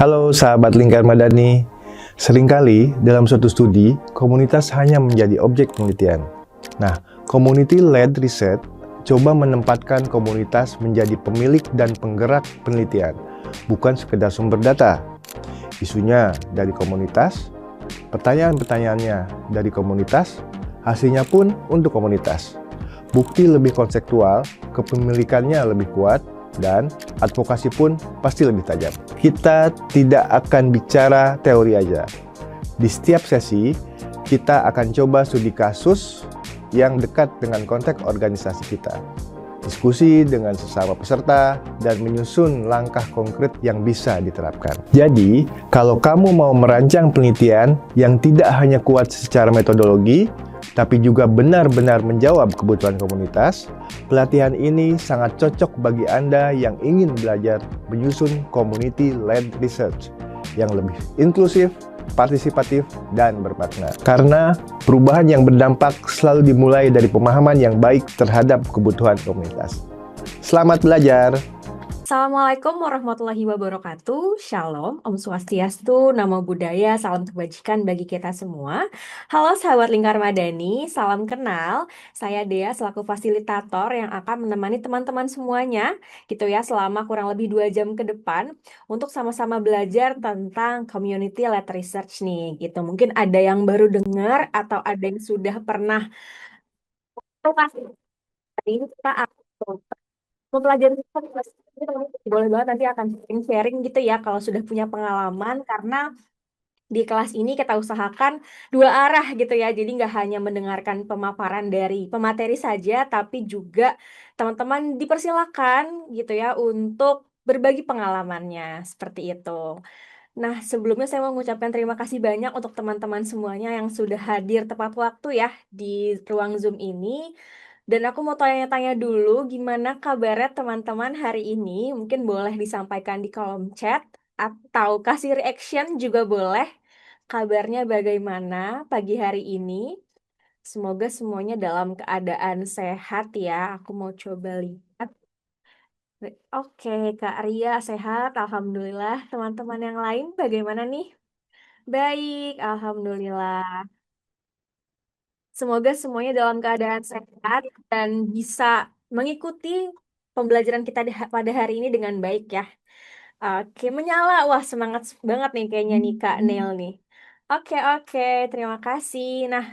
Halo sahabat Lingkar Madani. Seringkali dalam suatu studi, komunitas hanya menjadi objek penelitian. Nah, community-led research coba menempatkan komunitas menjadi pemilik dan penggerak penelitian, bukan sekedar sumber data. Isunya dari komunitas, pertanyaan-pertanyaannya dari komunitas, hasilnya pun untuk komunitas. Bukti lebih konseptual, kepemilikannya lebih kuat, dan advokasi pun pasti lebih tajam. Kita tidak akan bicara teori aja. Di setiap sesi, kita akan coba studi kasus yang dekat dengan konteks organisasi kita. Diskusi dengan sesama peserta dan menyusun langkah konkret yang bisa diterapkan. Jadi, kalau kamu mau merancang penelitian yang tidak hanya kuat secara metodologi, tapi juga benar-benar menjawab kebutuhan komunitas, pelatihan ini sangat cocok bagi Anda yang ingin belajar menyusun community-led research yang lebih inklusif, partisipatif, dan bermakna. Karena perubahan yang berdampak selalu dimulai dari pemahaman yang baik terhadap kebutuhan komunitas. Selamat belajar! Assalamualaikum warahmatullahi wabarakatuh. Shalom, Om Swastiastu, Namo Buddhaya, salam kebajikan bagi kita semua. Halo sahabat Lingkar Madani, salam kenal. Saya Dea selaku fasilitator yang akan menemani teman-teman semuanya gitu ya selama kurang lebih 2 jam ke depan untuk sama-sama belajar tentang community-led research nih gitu. Mungkin ada yang baru dengar atau ada yang sudah pernah. Hari ini kita akan mempelajari boleh banget nanti akan sharing gitu ya kalau sudah punya pengalaman karena di kelas ini kita usahakan 2 arah gitu ya. Jadi nggak hanya mendengarkan pemaparan dari pemateri saja, tapi juga teman-teman dipersilakan gitu ya untuk berbagi pengalamannya seperti itu. Nah, sebelumnya saya mau mengucapkan terima kasih banyak untuk teman-teman semuanya yang sudah hadir tepat waktu ya di ruang Zoom ini. Dan aku mau tanya-tanya dulu gimana kabarnya teman-teman hari ini. Mungkin boleh disampaikan di kolom chat atau kasih reaction juga boleh. Kabarnya bagaimana pagi hari ini? Semoga semuanya dalam keadaan sehat ya. Aku mau coba lihat. Oke, Kak Ria sehat. Alhamdulillah. Teman-teman yang lain bagaimana nih? Baik, Alhamdulillah. Semoga semuanya dalam keadaan sehat dan bisa mengikuti pembelajaran kita pada hari ini dengan baik ya. Oke, menyala. Wah, semangat banget nih kayaknya nih Kak Nel nih. Oke, terima kasih. Nah,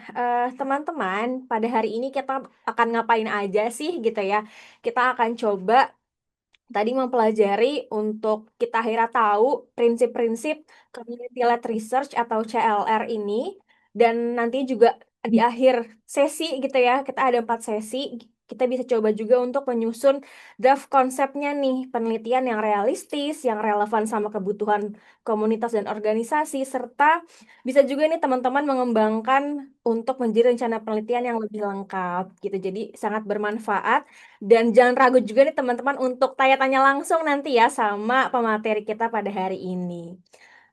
teman-teman, pada hari ini kita akan ngapain aja sih gitu ya. Kita akan coba tadi mempelajari untuk kita akhirnya tahu prinsip-prinsip community-led research atau CLR ini. Dan nanti juga di akhir sesi gitu ya, kita ada 4 sesi. Kita bisa coba juga untuk menyusun draft konsepnya nih, penelitian yang realistis, yang relevan sama kebutuhan komunitas dan organisasi, serta bisa juga nih teman-teman mengembangkan untuk menjadi rencana penelitian yang lebih lengkap gitu. Jadi sangat bermanfaat. Dan jangan ragu juga nih teman-teman untuk tanya-tanya langsung nanti ya sama pemateri kita pada hari ini.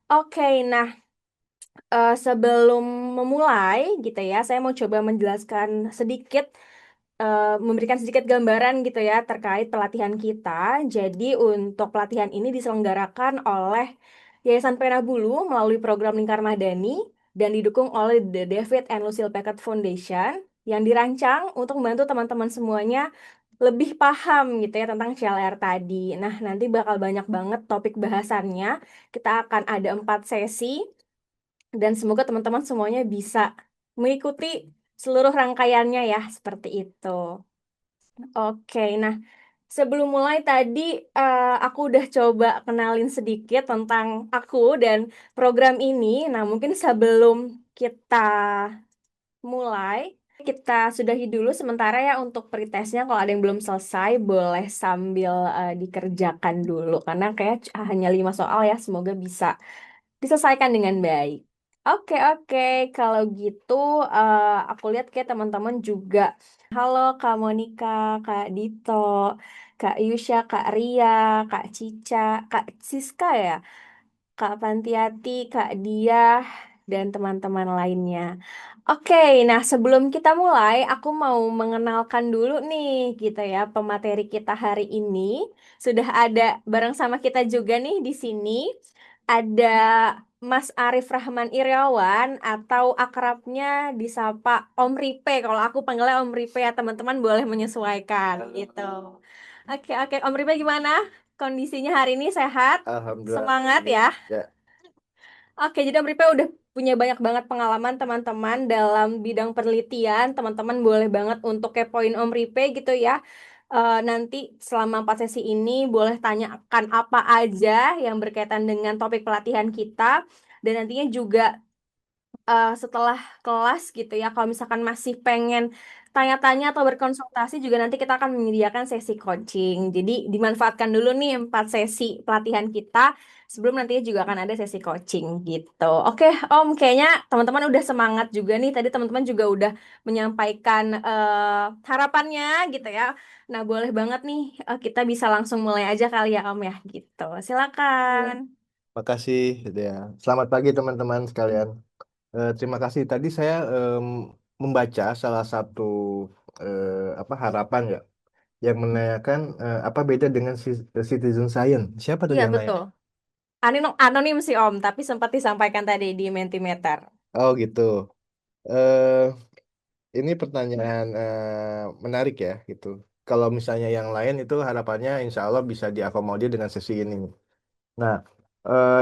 Oke, nah sebelum memulai gitu ya, saya mau coba menjelaskan sedikit, memberikan sedikit gambaran gitu ya terkait pelatihan kita. Jadi untuk pelatihan ini diselenggarakan oleh Yayasan Pena Bulu melalui program Lingkar Madani dan didukung oleh The David and Lucille Packard Foundation yang dirancang untuk membantu teman-teman semuanya lebih paham gitu ya tentang CLR tadi. Nah, nanti bakal banyak banget topik bahasannya. Kita akan ada 4 sesi dan semoga teman-teman semuanya bisa mengikuti seluruh rangkaiannya ya, seperti itu. Oke, nah sebelum mulai tadi aku udah coba kenalin sedikit tentang aku dan program ini. Nah, mungkin sebelum kita mulai, kita sudahi dulu sementara ya untuk pretestnya. Kalau ada yang belum selesai, boleh sambil dikerjakan dulu. Karena kayak hanya 5 soal ya, semoga bisa diselesaikan dengan baik. Oke, kalau gitu aku lihat kayak teman-teman juga. Halo Kak Monika, Kak Dito, Kak Yusya, Kak Ria, Kak Cica, Kak Siska ya, Kak Pantiati, Kak Diah, dan teman-teman lainnya. Oke, nah sebelum kita mulai, aku mau mengenalkan dulu nih gitu ya pemateri kita hari ini. Sudah ada bareng sama kita juga nih di sini. ada Mas Arif Rahman Irawan atau akrabnya disapa Om Ripe. Kalau aku panggilnya Om Ripe ya teman-teman boleh menyesuaikan gitu. Oke, oke. Om Ripe gimana? Kondisinya hari ini sehat? Alhamdulillah. Semangat ya? Ya. Oke, jadi Om Ripe udah punya banyak banget pengalaman teman-teman dalam bidang penelitian. Teman-teman boleh banget untuk kepoin Om Ripe gitu ya. Nanti selama 4 sesi ini boleh tanyakan apa aja yang berkaitan dengan topik pelatihan kita. Dan nantinya juga setelah kelas gitu ya, kalau misalkan masih pengen tanya-tanya atau berkonsultasi juga nanti kita akan menyediakan sesi coaching. Jadi dimanfaatkan dulu nih 4 sesi pelatihan kita sebelum nantinya juga akan ada sesi coaching gitu. Oke, Om, kayaknya teman-teman udah semangat juga nih. Tadi teman-teman juga udah menyampaikan harapannya gitu ya. Nah, boleh banget nih kita bisa langsung mulai aja kali ya, Om ya gitu. Silakan. Makasih, ya. Selamat pagi teman-teman sekalian. Terima kasih. Tadi saya membaca salah satu harapan ya, yang menanyakan apa beda dengan citizen science. Siapa tuh Iya, yang nanya? betul. Anonim sih Om, tapi sempat disampaikan tadi di Mentimeter. Oh gitu. Eh, ini pertanyaan menarik ya, gitu. Kalau misalnya yang lain itu harapannya insya Allah bisa diakomodir dengan sesi ini. Nah,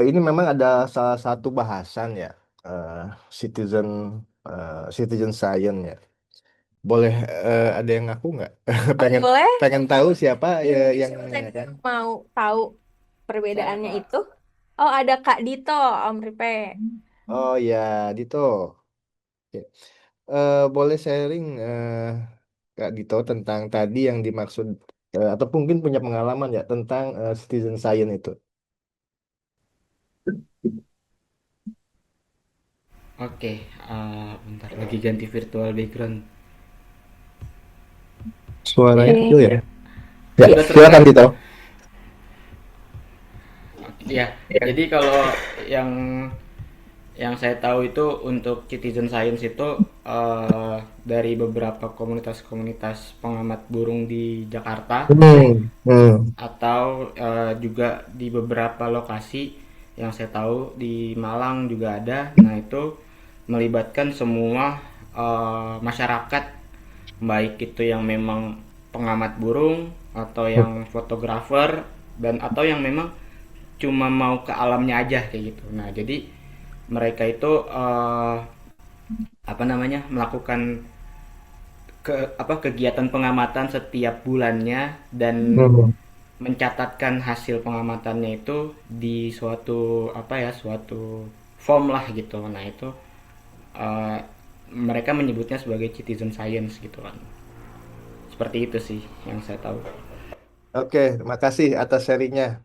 ini memang ada salah satu bahasan ya, eh, citizen citizen science ya. Boleh ada yang ngaku nggak? Oh, Pengen boleh? pengen tahu siapa yang Siapa tadi menanyakan? mau tahu Saya perbedaannya Pak. itu? Oh, ada Kak Dito, Om Ripe. Oh ya, Dito. Oke. Boleh sharing Kak Dito tentang tadi yang dimaksud atau mungkin punya pengalaman ya tentang citizen science itu. Oke, bentar lagi ganti virtual background. Suaranya Iya, kecil Oke. ya? Ya, sudah silakan terdengar? Dito. Ya, jadi kalau yang yang saya tahu itu untuk citizen science itu dari beberapa komunitas-komunitas pengamat burung di Jakarta atau juga di beberapa lokasi yang saya tahu di Malang juga ada. Nah, itu melibatkan semua masyarakat, baik itu yang memang pengamat burung atau yang fotografer dan atau yang memang cuma mau ke alamnya aja kayak gitu. Nah, jadi mereka itu apa namanya, melakukan kegiatan pengamatan setiap bulannya dan Hmm. mencatatkan hasil pengamatannya itu di suatu suatu form lah gitu. Nah, itu eh, mereka menyebutnya sebagai citizen science gitu kan. Seperti itu sih yang saya tahu. Oke, terima kasih atas sharingnya.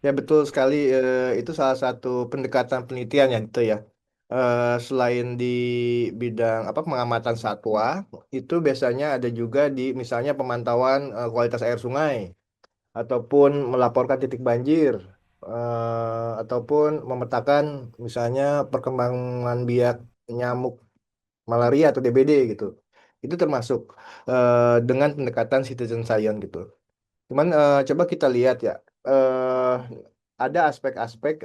Ya betul sekali, itu salah satu pendekatan penelitian ya itu ya. Selain di bidang apa pengamatan satwa, itu biasanya ada juga di misalnya pemantauan kualitas air sungai, ataupun melaporkan titik banjir, ataupun memetakan misalnya perkembangan biak nyamuk malaria atau DBD gitu. Itu termasuk dengan pendekatan citizen science gitu. Cuman coba kita lihat ya, ada aspek-aspek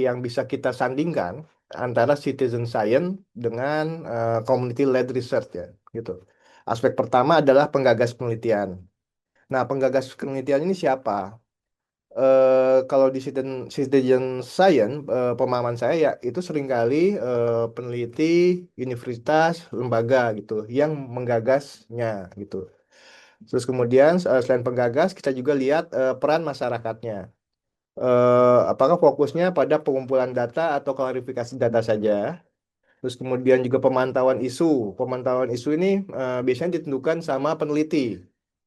yang bisa kita sandingkan antara citizen science dengan community led research ya, gitu. Aspek pertama adalah penggagas penelitian. Nah, penggagas penelitian ini siapa? Kalau di citizen science, pemahaman saya ya itu seringkali peneliti universitas, lembaga gitu yang menggagasnya gitu. Terus kemudian selain penggagas, kita juga lihat peran masyarakatnya. Apakah fokusnya pada pengumpulan data atau klarifikasi data saja? Terus kemudian juga pemantauan isu. Pemantauan isu ini biasanya ditentukan sama peneliti.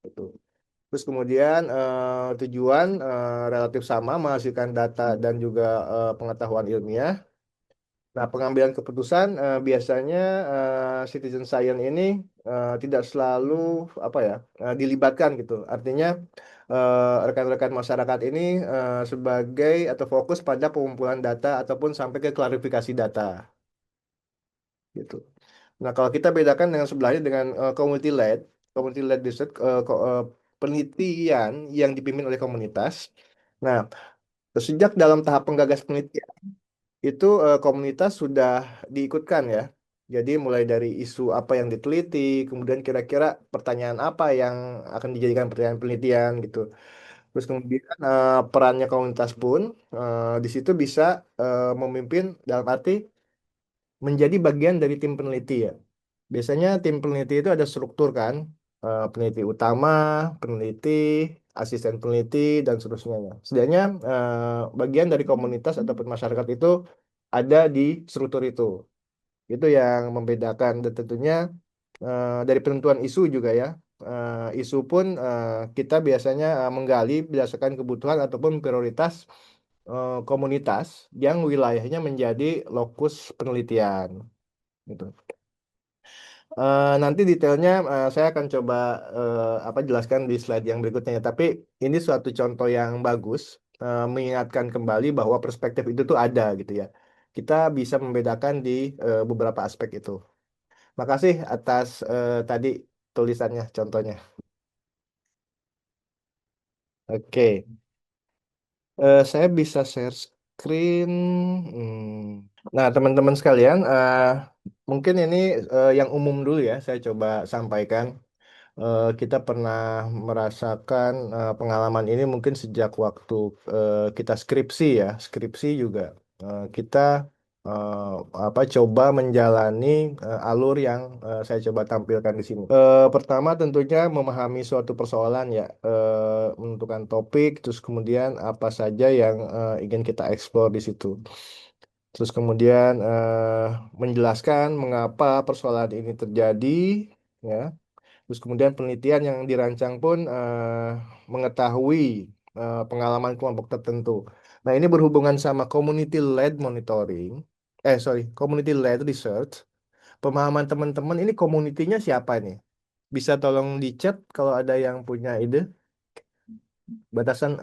Gitu. Terus kemudian tujuan relatif sama menghasilkan data dan juga pengetahuan ilmiah. Nah, pengambilan keputusan biasanya citizen science ini tidak selalu apa ya dilibatkan gitu. Artinya rekan-rekan masyarakat ini sebagai atau fokus pada pengumpulan data ataupun sampai ke klarifikasi data gitu. Nah, kalau kita bedakan dengan sebelahnya dengan community led research penelitian yang dipimpin oleh komunitas. Nah, Sejak dalam tahap penggagas penelitian, itu komunitas sudah diikutkan ya. Jadi mulai dari isu apa yang diteliti, kemudian kira-kira pertanyaan apa yang akan dijadikan pertanyaan penelitian gitu. Terus kemudian perannya komunitas pun di situ bisa memimpin dalam arti menjadi bagian dari tim peneliti ya. Biasanya tim peneliti itu ada struktur kan, peneliti utama, peneliti, asisten peneliti, dan seterusnya. Setidaknya bagian dari komunitas ataupun masyarakat itu ada di struktur itu. Itu yang membedakan dan tentunya dari penentuan isu juga ya. Isu pun kita biasanya menggali berdasarkan kebutuhan ataupun prioritas komunitas yang wilayahnya menjadi lokus penelitian. Gitu. Nanti detailnya saya akan coba apa jelaskan di slide yang berikutnya ya. Tapi ini suatu contoh yang bagus mengingatkan kembali bahwa perspektif itu tuh ada gitu ya. Kita bisa membedakan di beberapa aspek itu. Makasih atas tadi tulisannya, contohnya. Oke. Saya bisa share screen. Nah, teman-teman sekalian, mungkin ini yang umum dulu ya. Saya coba sampaikan. Kita pernah merasakan pengalaman ini mungkin sejak waktu kita skripsi ya. Skripsi juga kita eh, apa coba menjalani alur yang saya coba tampilkan di sini. Pertama tentunya memahami suatu persoalan ya, menentukan topik, terus kemudian apa saja yang ingin kita eksplor di situ. Terus kemudian menjelaskan mengapa persoalan ini terjadi, ya. Terus kemudian penelitian yang dirancang pun mengetahui pengalaman kelompok tertentu. Nah, ini berhubungan sama community-led monitoring. Community-led research. Pemahaman teman-teman ini komunitinya siapa nih? Bisa tolong di chat kalau ada yang punya ide. Batasan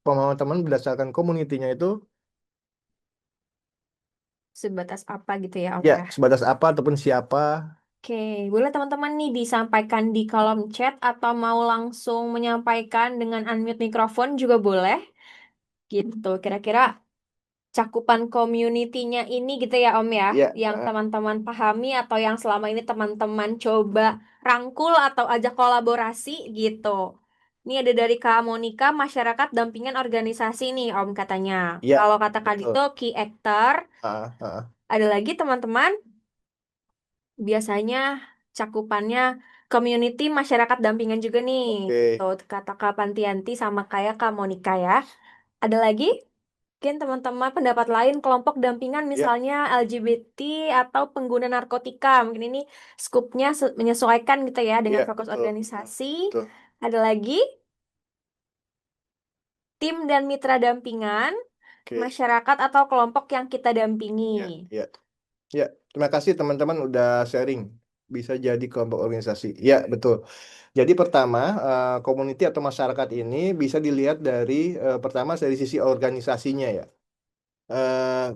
pemahaman teman berdasarkan komunitinya itu Sebatas apa gitu ya, Om ya ya? sebatas apa ataupun siapa. Oke, boleh teman-teman nih disampaikan di kolom chat atau mau langsung menyampaikan dengan unmute mikrofon juga boleh. Gitu, kira-kira cakupan community-nya ini gitu ya Om ya, Ya, yang teman-teman pahami atau yang selama ini teman-teman coba rangkul atau ajak kolaborasi gitu. Ini ada dari Kak Monica, masyarakat dampingan organisasi nih Om katanya. ya, Kalau kata Kak betul. Dito, key actor. Ah, ah, Ada lagi teman-teman, biasanya cakupannya community masyarakat dampingan juga nih. oke. Tuh, kata Kak Pantianti sama kayak Kak Monica ya. Ada lagi? Mungkin teman-teman pendapat lain kelompok dampingan Ya, misalnya LGBT atau pengguna narkotika. Mungkin ini skupnya menyesuaikan gitu ya dengan ya, fokus betul. organisasi. Betul. Ada lagi tim dan mitra dampingan, Oke. masyarakat atau kelompok yang kita dampingi. Ya, ya. Ya, terima kasih teman-teman udah sharing. Bisa jadi kelompok organisasi. Ya, betul. Jadi pertama, community atau masyarakat ini bisa dilihat dari pertama dari sisi organisasinya ya. Eh,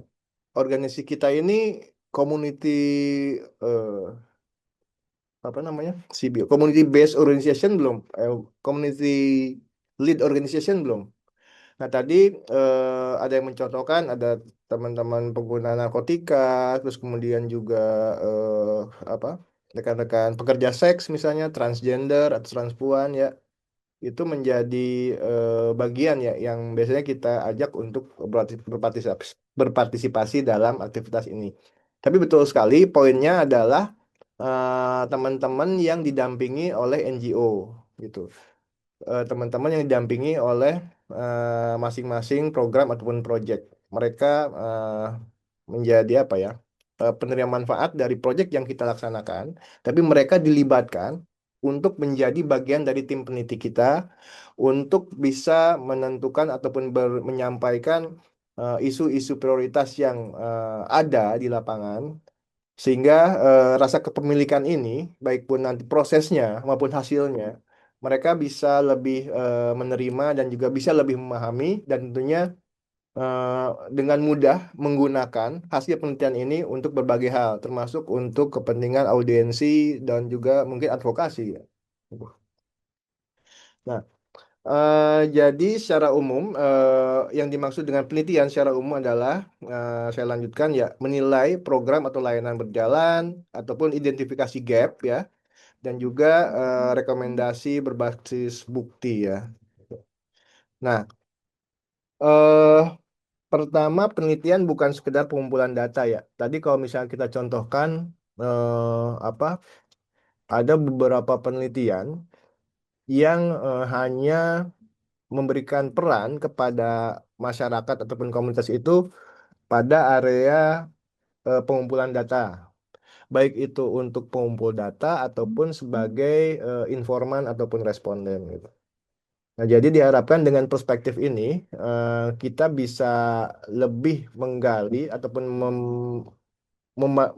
Organisasi kita ini community eh, apa namanya? CBO, community based organization belum? Community lead organization belum? Nah, tadi ada yang mencontohkan, ada teman-teman pengguna narkotika, terus kemudian juga eh, apa rekan-rekan pekerja seks misalnya, transgender atau transpuan ya, itu menjadi bagian ya yang biasanya kita ajak untuk berpartisipasi dalam aktivitas ini. Tapi betul sekali, poinnya adalah teman-teman yang didampingi oleh NGO gitu, teman-teman yang didampingi oleh masing-masing program ataupun project. Mereka menjadi apa ya? Penerima manfaat dari project yang kita laksanakan, tapi mereka dilibatkan untuk menjadi bagian dari tim peneliti kita untuk bisa menentukan ataupun menyampaikan isu-isu prioritas yang ada di lapangan sehingga rasa kepemilikan ini, baik pun nanti prosesnya maupun hasilnya, mereka bisa lebih menerima dan juga bisa lebih memahami dan tentunya eh, dengan mudah menggunakan hasil penelitian ini untuk berbagai hal, termasuk untuk kepentingan audiensi dan juga mungkin advokasi. Ya. Nah, Jadi secara umum, yang dimaksud dengan penelitian secara umum adalah, saya lanjutkan ya, menilai program atau layanan berjalan, ataupun identifikasi gap ya, dan juga rekomendasi berbasis bukti ya. Nah, eh, pertama penelitian bukan sekedar pengumpulan data ya. Tadi kalau misalnya kita contohkan, apa, ada beberapa penelitian yang hanya memberikan peran kepada masyarakat ataupun komunitas itu pada area pengumpulan data, baik itu untuk pengumpul data ataupun sebagai informan ataupun responden gitu. Nah, jadi diharapkan dengan perspektif ini kita bisa lebih menggali ataupun mema-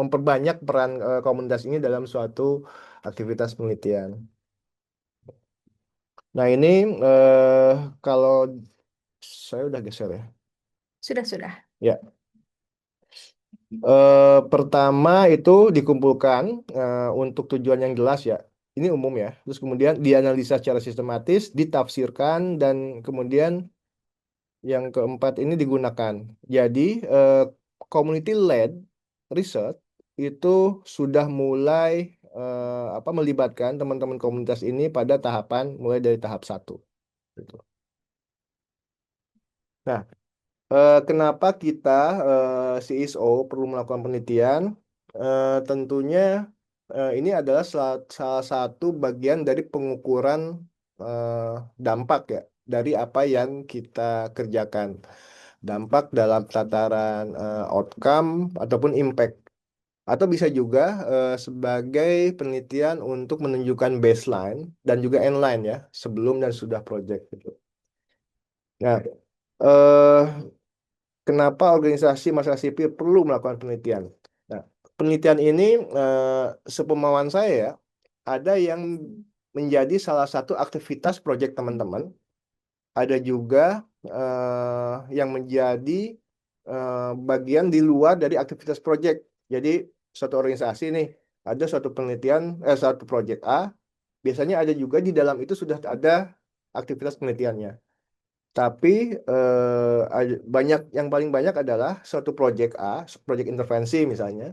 memperbanyak peran komunitas ini dalam suatu aktivitas penelitian. Nah, ini eh, kalau saya udah geser ya. Sudah. Ya, pertama itu dikumpulkan untuk tujuan yang jelas ya. Ini umum ya. Terus kemudian dianalisa secara sistematis, ditafsirkan, dan kemudian yang keempat ini digunakan. Jadi community led research itu sudah mulai melibatkan teman-teman komunitas ini pada tahapan mulai dari tahap satu. Gitu. Nah, kenapa kita CSO perlu melakukan penelitian? Tentunya ini adalah salah satu bagian dari pengukuran eh, dampak ya dari apa yang kita kerjakan. Dampak dalam tataran outcome ataupun impact. Atau bisa juga sebagai penelitian untuk menunjukkan baseline dan juga endline ya sebelum dan sudah project gitu. Nah, eh, kenapa organisasi masyarakat sipil perlu melakukan penelitian? Nah, penelitian ini sepemahaman saya ya, ada yang menjadi salah satu aktivitas proyek teman-teman, ada juga yang menjadi bagian di luar dari aktivitas proyek. Jadi suatu organisasi nih ada suatu penelitian, suatu proyek A, biasanya ada juga di dalam itu sudah ada aktivitas penelitiannya. Tapi yang paling banyak adalah suatu proyek A, proyek intervensi misalnya.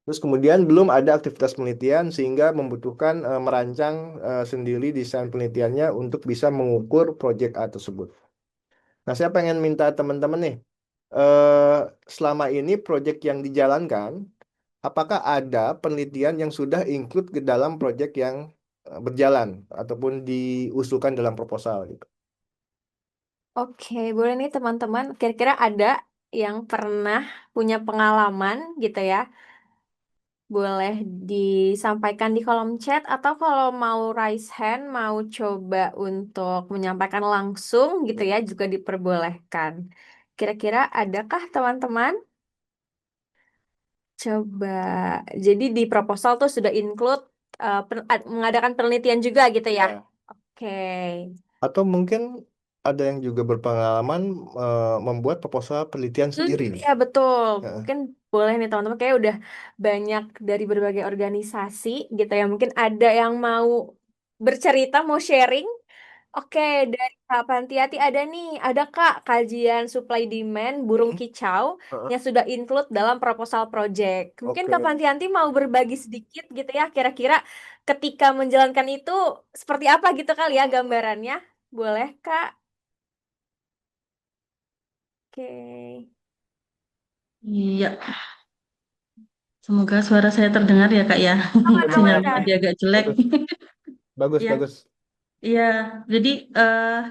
Terus kemudian belum ada aktivitas penelitian sehingga membutuhkan merancang sendiri desain penelitiannya untuk bisa mengukur proyek A tersebut. Nah, saya pengen minta teman-teman nih, eh, selama ini proyek yang dijalankan, apakah ada penelitian yang sudah include ke dalam proyek yang berjalan ataupun diusulkan dalam proposal gitu? Oke, boleh nih teman-teman. Kira-kira ada yang pernah punya pengalaman gitu ya? Boleh disampaikan di kolom chat atau kalau mau raise hand, mau coba untuk menyampaikan langsung gitu ya, juga diperbolehkan. Kira-kira adakah teman-teman? Coba. Jadi di proposal tuh sudah include mengadakan penelitian juga gitu ya? Ya. Oke. Atau mungkin ada yang juga berpengalaman membuat proposal penelitian sendiri. Ya betul. Ya. Mungkin boleh nih teman-teman. Kayak udah banyak dari berbagai organisasi gitu ya. Mungkin ada yang mau bercerita, mau sharing. Oke, dari Kak Pantiati ada nih. Ada Kak kajian supply demand burung Hmm. kicau Heeh. yang sudah include dalam proposal project. Mungkin Oke. Kak Pantiati mau berbagi sedikit gitu ya. Kira-kira ketika menjalankan itu seperti apa gitu kali ya gambarannya. Boleh Kak? Oke. Iya, semoga suara saya terdengar ya Kak ya. Aman-aman Sinyalnya Kak. tadi agak jelek. Bagus, bagus, Iya, bagus. iya. Jadi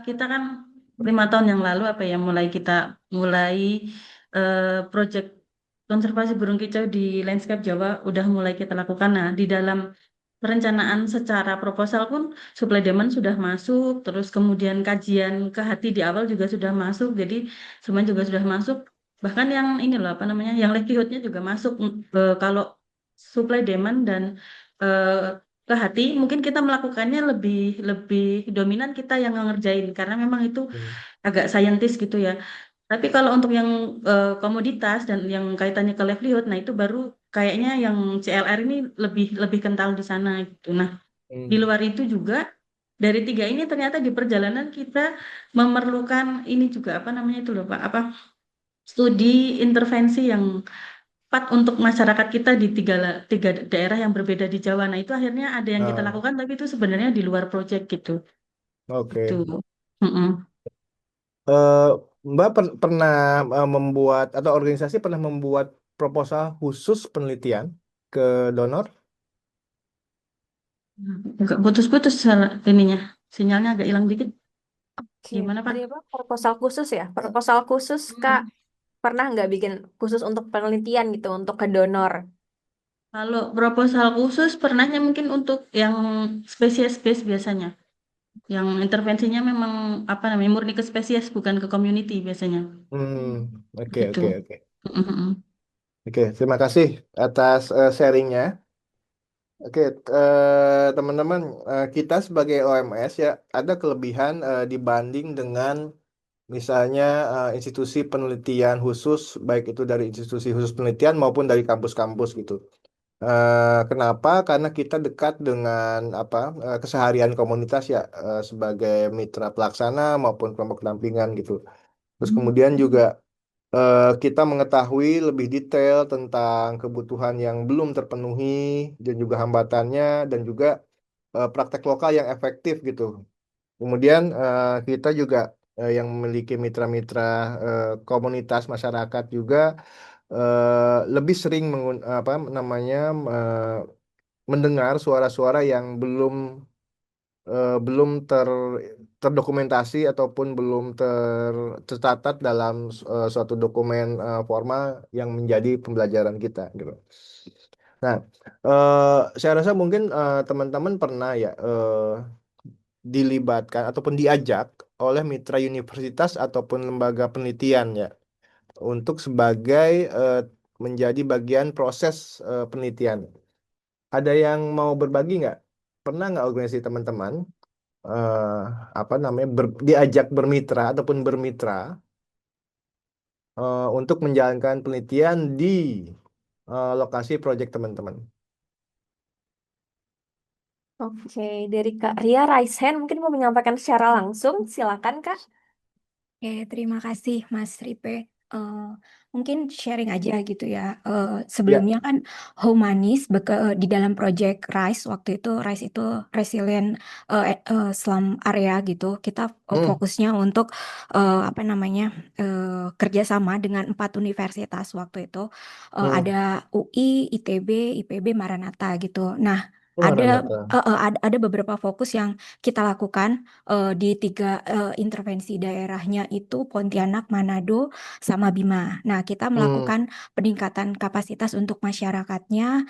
kita kan 5 tahun yang lalu apa ya mulai eh, proyek konservasi burung kicau di landscape Jawa udah mulai kita lakukan. Nah, di dalam perencanaan secara proposal pun supply demand sudah masuk, terus kemudian kajian ke hati di awal juga sudah masuk, jadi semua juga sudah masuk. Bahkan yang ini loh apa namanya, yang livelihoodnya juga masuk. Kalau supply demand dan eh, ke hati, mungkin kita melakukannya lebih lebih dominan kita yang ngerjain karena memang itu Hmm. agak saintis gitu ya. Tapi kalau untuk yang komoditas dan yang kaitannya ke livelihood, nah itu baru kayaknya yang CLR ini lebih lebih kental di sana gitu. Nah, di Hmm. luar itu juga dari tiga ini ternyata di perjalanan kita memerlukan ini juga apa namanya itu loh Pak, apa studi intervensi yang tepat untuk masyarakat kita di tiga daerah yang berbeda di Jawa. Nah, itu akhirnya ada yang kita Ah, lakukan, tapi itu sebenarnya di luar proyek gitu. Itu. oke. Mm-mm. Eh, Mbak pernah membuat atau organisasi pernah membuat proposal khusus penelitian ke donor? Agak putus-putus ininya. Sinyalnya agak hilang dikit. Oke, Gimana, Pak? tadi apa? Proposal khusus ya? Proposal khusus, Kak. Hmm. Pernah nggak bikin khusus untuk penelitian gitu, untuk ke donor? Kalau proposal khusus pernahnya mungkin untuk yang spesies biasanya. Yang intervensinya memang apa namanya murni ke spesies bukan ke community biasanya. Oke, Gitu. oke, oke. Mm-mm. Oke, terima kasih atas sharingnya. Oke, teman-teman, kita sebagai OMS ya ada kelebihan dibanding dengan misalnya institusi penelitian khusus, baik itu dari institusi khusus penelitian maupun dari kampus-kampus gitu. Kenapa? Karena kita dekat dengan apa keseharian komunitas ya sebagai mitra pelaksana maupun kelompok pendampingan gitu. Terus kemudian juga kita mengetahui lebih detail tentang kebutuhan yang belum terpenuhi dan juga hambatannya dan juga praktek lokal yang efektif gitu. Kemudian kita juga yang memiliki mitra-mitra komunitas masyarakat juga lebih sering apa namanya mendengar suara-suara yang belum terdokumentasi ataupun belum tercatat dalam suatu dokumen formal yang menjadi pembelajaran kita gitu. Nah, saya rasa mungkin teman-teman pernah ya dilibatkan ataupun diajak oleh mitra universitas ataupun lembaga penelitian ya untuk sebagai menjadi bagian proses penelitian. Ada yang mau berbagi nggak? Pernah nggak organisasi teman-teman eh, apa namanya diajak bermitra ataupun bermitra untuk menjalankan penelitian di lokasi proyek teman-teman. Oke, dari Kak Ria Raise Hand mungkin mau menyampaikan secara langsung. Silakan, Kak. Oke, terima kasih Mas Ripe. Eh, Mungkin sharing aja gitu ya. Ya. Sebelumnya kan Humanis di dalam project RISE waktu itu RISE itu Resilient Slum Area gitu. Kita Hmm. fokusnya untuk apa namanya kerjasama dengan 4 universitas waktu itu. Ada Hmm. UI, ITB, IPB, Maranatha gitu. Nah, Oh, ada Maranatha. ada beberapa fokus yang kita lakukan di 3 intervensi daerahnya itu Pontianak, Manado, sama Bima. Nah, kita Hmm. melakukan peningkatan kapasitas untuk masyarakatnya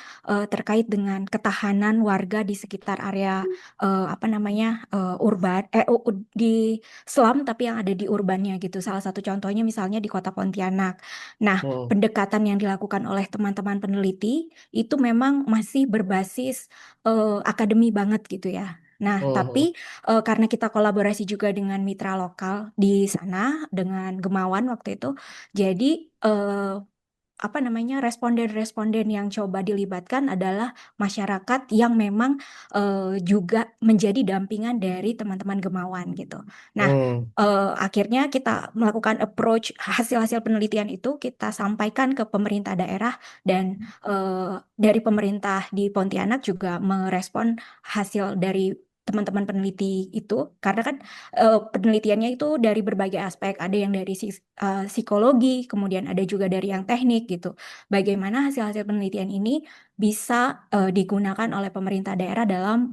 terkait dengan ketahanan warga di sekitar area apa namanya urban di slum tapi yang ada di urbannya gitu. Salah satu contohnya misalnya di Kota Pontianak. Nah, Hmm. pendekatan yang dilakukan oleh teman-teman peneliti itu memang masih berbasis akademi banget gitu ya. Nah, Hmm. tapi karena kita kolaborasi juga dengan mitra lokal di sana dengan Gemawan waktu itu, jadi apa namanya responden-responden yang coba dilibatkan adalah masyarakat yang memang juga menjadi dampingan dari teman-teman Gemawan gitu. Nah, Hmm. akhirnya kita melakukan approach hasil-hasil penelitian itu kita sampaikan ke pemerintah daerah dan dari pemerintah di Pontianak juga merespon hasil dari teman-teman peneliti itu karena kan penelitiannya itu dari berbagai aspek, ada yang dari psikologi, kemudian ada juga dari yang teknik gitu. Bagaimana hasil-hasil penelitian ini bisa digunakan oleh pemerintah daerah dalam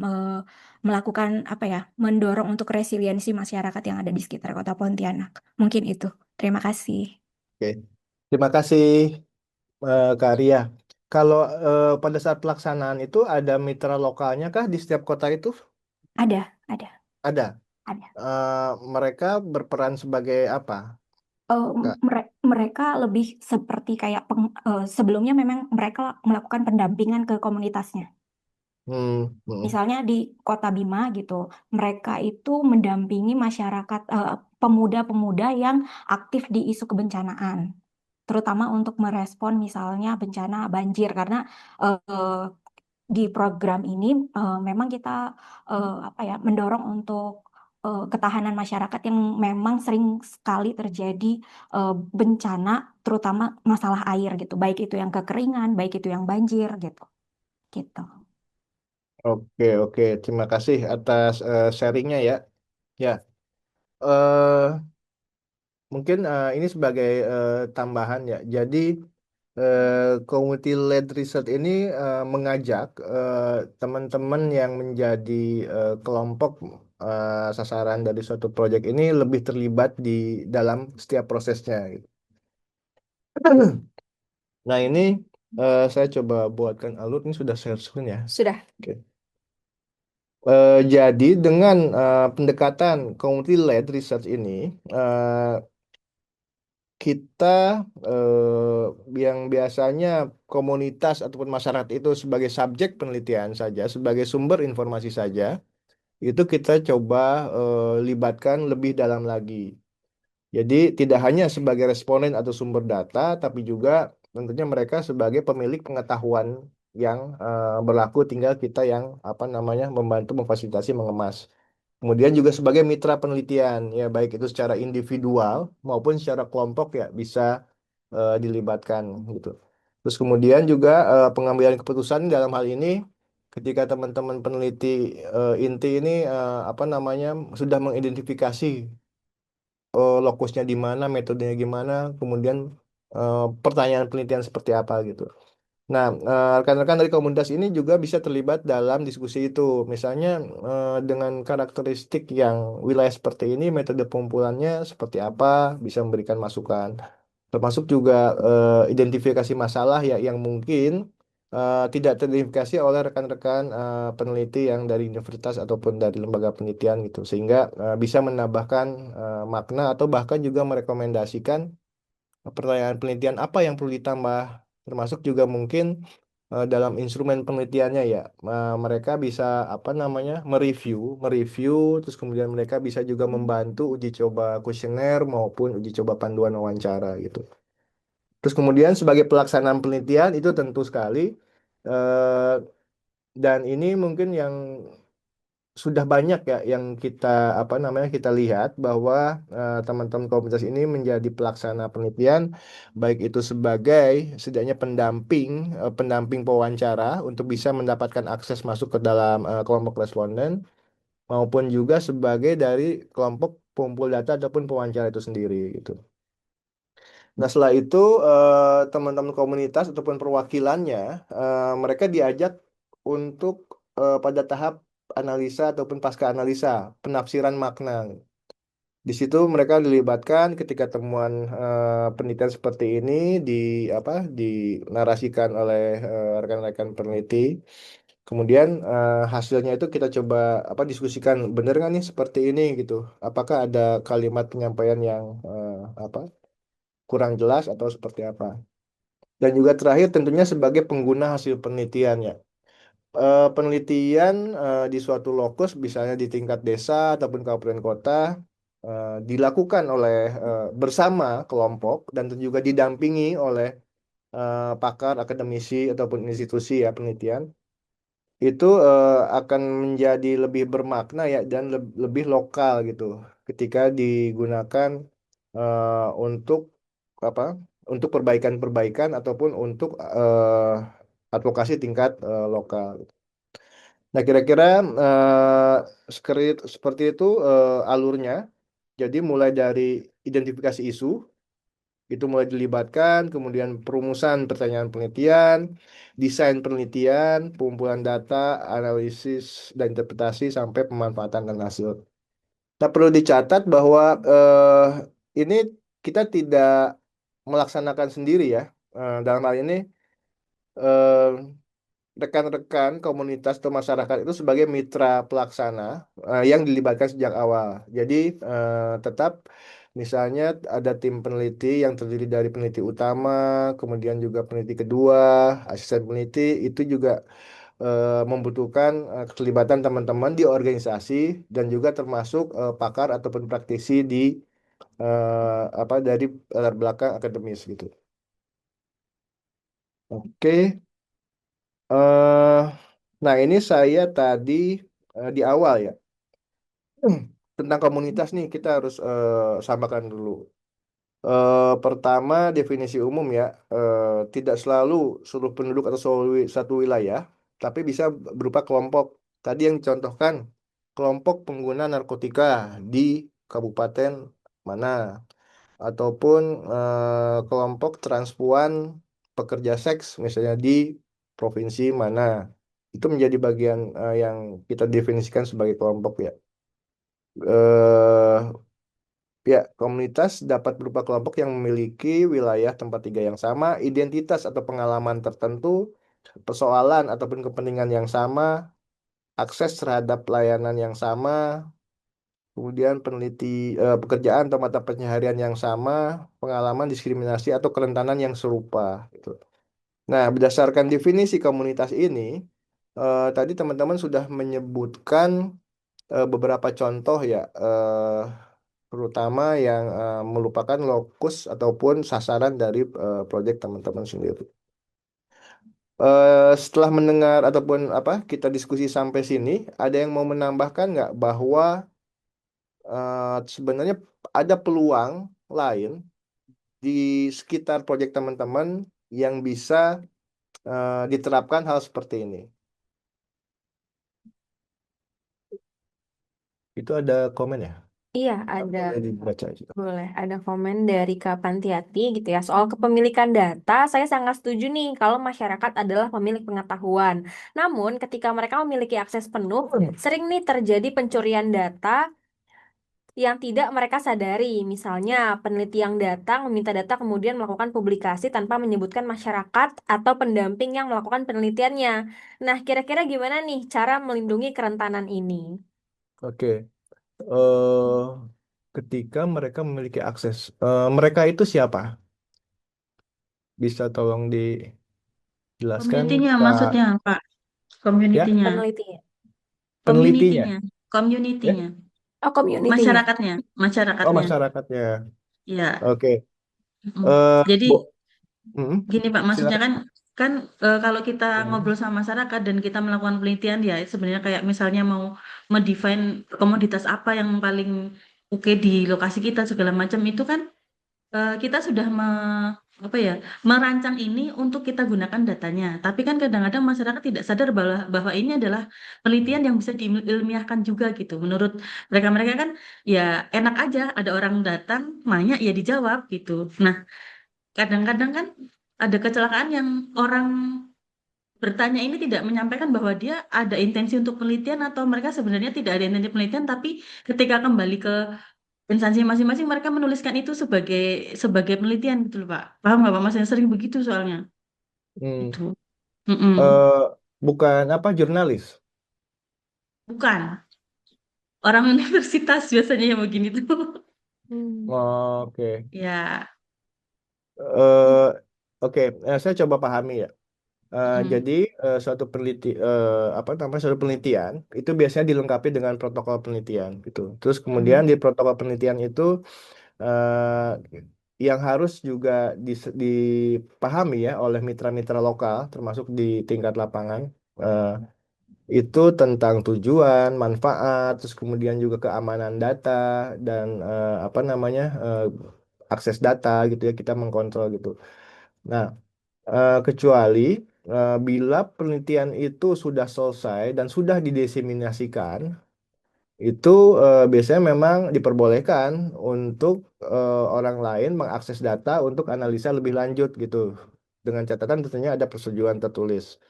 melakukan apa ya, mendorong untuk resiliensi masyarakat yang ada di sekitar Kota Pontianak. Mungkin itu. Terima kasih. Oke. Terima kasih Kak Ria. Kalau pada saat pelaksanaan itu ada mitra lokalnya kah di setiap kota itu? Ada, Ada. ada. Mereka berperan sebagai apa, eh, Kak? mereka lebih seperti kayak sebelumnya memang mereka melakukan pendampingan ke komunitasnya. Hmm. Hmm. Misalnya di Kota Bima gitu, mereka itu mendampingi masyarakat pemuda-pemuda yang aktif di isu kebencanaan, terutama untuk merespon misalnya bencana banjir karena eh, di program ini memang kita apa ya mendorong untuk ketahanan masyarakat yang memang sering sekali terjadi bencana, terutama masalah air gitu, baik itu yang kekeringan, baik itu yang banjir gitu, gitu. Oke, oke. Terima kasih atas sharingnya ya. Ya, eh mungkin ini sebagai tambahan ya. Jadi community led research ini mengajak teman-teman yang menjadi kelompok sasaran dari suatu proyek ini lebih terlibat di dalam setiap prosesnya, gitu. Nah, ini saya coba buatkan alur, ini sudah share screen ya. Sudah. Oke. Jadi dengan pendekatan community led research ini, eh, kita yang biasanya komunitas ataupun masyarakat itu sebagai subjek penelitian saja, sebagai sumber informasi saja, itu kita coba libatkan lebih dalam lagi. Jadi tidak hanya sebagai responden atau sumber data, tapi juga tentunya mereka sebagai pemilik pengetahuan yang berlaku, tinggal kita yang apa namanya membantu memfasilitasi mengemas. Kemudian juga sebagai mitra penelitian, ya baik itu secara individual maupun secara kelompok ya bisa dilibatkan gitu. Terus kemudian juga pengambilan keputusan dalam hal ini ketika teman-teman peneliti inti ini apa namanya sudah mengidentifikasi lokusnya di mana, metodenya gimana, kemudian pertanyaan penelitian seperti apa gitu. Nah, rekan-rekan dari komunitas ini juga bisa terlibat dalam diskusi itu. Misalnya, dengan karakteristik yang wilayah seperti ini, metode pengumpulannya seperti apa, bisa memberikan masukan. Termasuk juga identifikasi masalah ya yang mungkin tidak teridentifikasi oleh rekan-rekan peneliti yang dari universitas ataupun dari lembaga penelitian gitu. Sehingga bisa menambahkan makna atau bahkan juga merekomendasikan pertanyaan penelitian apa yang perlu ditambah, termasuk juga mungkin dalam instrumen penelitiannya ya, mereka bisa apa namanya mereview, terus kemudian mereka bisa juga membantu uji coba kuesioner maupun uji coba panduan wawancara gitu. Terus kemudian sebagai pelaksanaan penelitian itu tentu sekali eh, dan ini mungkin yang sudah banyak ya yang kita apa namanya kita lihat bahwa teman-teman komunitas ini menjadi pelaksana penelitian baik itu sebagai setidaknya pendamping pewawancara untuk bisa mendapatkan akses masuk ke dalam kelompok responden maupun juga sebagai dari kelompok pengumpul data ataupun pewawancara itu sendiri gitu. Nah, setelah itu teman-teman komunitas ataupun perwakilannya mereka diajak untuk pada tahap analisa ataupun pasca analisa, penafsiran makna. Di situ mereka dilibatkan ketika temuan penelitian seperti ini di apa dinarasikan oleh rekan-rekan peneliti. Kemudian hasilnya itu kita coba apa diskusikan benar nggak nih seperti ini gitu. Apakah ada kalimat penyampaian yang apa kurang jelas atau seperti apa. Dan juga terakhir tentunya sebagai pengguna hasil penelitian ya. Penelitian di suatu lokus misalnya di tingkat desa ataupun kabupaten kota dilakukan oleh bersama kelompok dan juga didampingi oleh pakar akademisi ataupun institusi ya penelitian itu akan menjadi lebih bermakna ya dan lebih lokal gitu ketika digunakan untuk apa untuk perbaikan-perbaikan ataupun untuk advokasi tingkat lokal. Nah, kira-kira seperti itu alurnya. Jadi mulai dari identifikasi isu itu mulai dilibatkan, kemudian perumusan pertanyaan penelitian, desain penelitian, pengumpulan data, analisis dan interpretasi sampai pemanfaatan dan hasil. Nah, perlu dicatat bahwa ini kita tidak melaksanakan sendiri ya. Dalam hal ini eh, rekan-rekan komunitas atau masyarakat itu sebagai mitra pelaksana yang dilibatkan sejak awal. Jadi tetap misalnya ada tim peneliti yang terdiri dari peneliti utama, kemudian juga peneliti kedua, asisten peneliti itu juga membutuhkan keterlibatan teman-teman di organisasi dan juga termasuk pakar ataupun praktisi di apa dari latar belakang akademis gitu. Oke. Nah, ini saya tadi di awal ya. Tentang komunitas nih kita harus samakan dulu. Pertama, definisi umum ya, tidak selalu seluruh penduduk atau satu wilayah, tapi bisa berupa kelompok. Tadi yang dicontohkan, kelompok pengguna narkotika di kabupaten mana, ataupun kelompok transpuan pekerja seks misalnya di provinsi mana. Itu menjadi bagian yang kita definisikan sebagai kelompok ya. Eh, Ya, komunitas dapat berupa kelompok yang memiliki wilayah tempat tinggal yang sama, identitas atau pengalaman tertentu, persoalan ataupun kepentingan yang sama, akses terhadap layanan yang sama, kemudian pekerjaan atau mata pencaharian yang sama, pengalaman diskriminasi atau kerentanan yang serupa. Gitu. Nah, berdasarkan definisi komunitas ini, tadi teman-teman sudah menyebutkan beberapa contoh ya. Terutama yang merupakan lokus ataupun sasaran dari proyek teman-teman sendiri. Setelah mendengar ataupun apa kita diskusi sampai sini, ada yang mau menambahkan nggak bahwa sebenarnya ada peluang lain di sekitar proyek teman-teman yang bisa diterapkan hal seperti ini? Itu ada komen ya? Iya, ada. Boleh dibaca aja. Boleh, ada komen dari Kak Pantiati gitu ya. Soal kepemilikan data, saya sangat setuju nih kalau masyarakat adalah pemilik pengetahuan. Namun, ketika mereka memiliki akses penuh, sering nih terjadi pencurian data yang tidak mereka sadari. Misalnya, peneliti yang datang meminta data kemudian melakukan publikasi tanpa menyebutkan masyarakat atau pendamping yang melakukan penelitiannya. Nah, kira-kira gimana nih cara melindungi kerentanan ini? Oke. eh Ketika mereka memiliki akses, mereka itu siapa? Bisa tolong dijelaskan, Community-nya Kak? maksudnya, Pak. Ya, Community-nya. Peneliti. penelitinya. Community-nya. Ya. Community-nya. Oh, community-nya. Masyarakatnya. Oh, Masyarakatnya. masyarakatnya. Ya. Oke. Mm. Eh, Jadi Bu, mm, gini Pak, maksudnya silakan. kan kan kalau kita Mm, ngobrol sama masyarakat dan kita melakukan penelitian ya sebenarnya kayak misalnya mau mendefine komoditas apa yang paling oke di lokasi kita segala macam itu kan kita sudah apa ya merancang ini untuk kita gunakan datanya. Tapi kan kadang-kadang masyarakat tidak sadar bahwa ini adalah penelitian yang bisa diilmiahkan juga gitu. Menurut mereka-mereka kan ya enak aja ada orang datang nanya ya dijawab gitu. Nah, kadang-kadang kan ada kecelakaan yang orang bertanya ini tidak menyampaikan bahwa dia ada intensi untuk penelitian atau mereka sebenarnya tidak ada intensi penelitian, tapi ketika kembali ke instansi masing-masing mereka menuliskan itu sebagai sebagai penelitian gitu loh Pak. Paham nggak Pak? Mas yang sering begitu soalnya. mm. Itu. Mm-mm. Eh, Bukan apa jurnalis. Bukan. Orang universitas biasanya yang begini tuh. Hmm. Oke. Ya. Eh, oke. Saya coba pahami ya. Mm-mm. Jadi apa namanya suatu penelitian itu biasanya dilengkapi dengan protokol penelitian gitu. Terus kemudian Mm-mm. di protokol penelitian itu eh, yang harus juga dipahami ya oleh mitra-mitra lokal termasuk di tingkat lapangan eh, itu tentang tujuan, manfaat, terus kemudian juga keamanan data dan apa namanya akses data gitu ya kita mengkontrol gitu. Nah, kecuali bila penelitian itu sudah selesai dan sudah didiseminasikan, itu biasanya memang diperbolehkan untuk orang lain mengakses data untuk analisa lebih lanjut gitu. Dengan catatan tentunya ada persetujuan tertulis.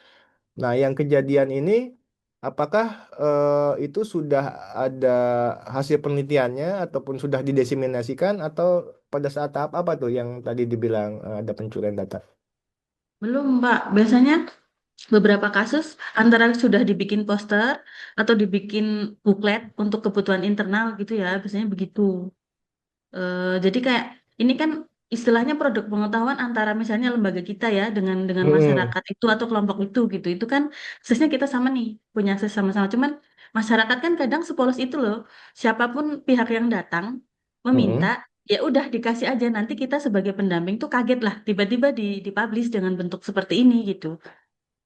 Nah, yang kejadian ini, apakah itu sudah ada hasil penelitiannya ataupun sudah didiseminasikan atau pada saat tahap apa tuh yang tadi dibilang ada pencurian data? Belum Pak. Biasanya beberapa kasus antara sudah dibikin poster atau dibikin buklet untuk kebutuhan internal gitu ya, biasanya begitu. Jadi kayak ini kan istilahnya produk pengetahuan antara misalnya lembaga kita ya dengan Hmm, masyarakat itu atau kelompok itu gitu. Itu kan aksesnya kita sama nih, punya akses sama-sama. Cuman masyarakat kan kadang sepolos itu loh. Siapapun pihak yang datang meminta, hmm. ya udah dikasih aja. Nanti kita sebagai pendamping tuh kaget lah tiba-tiba dipublish dengan bentuk seperti ini gitu.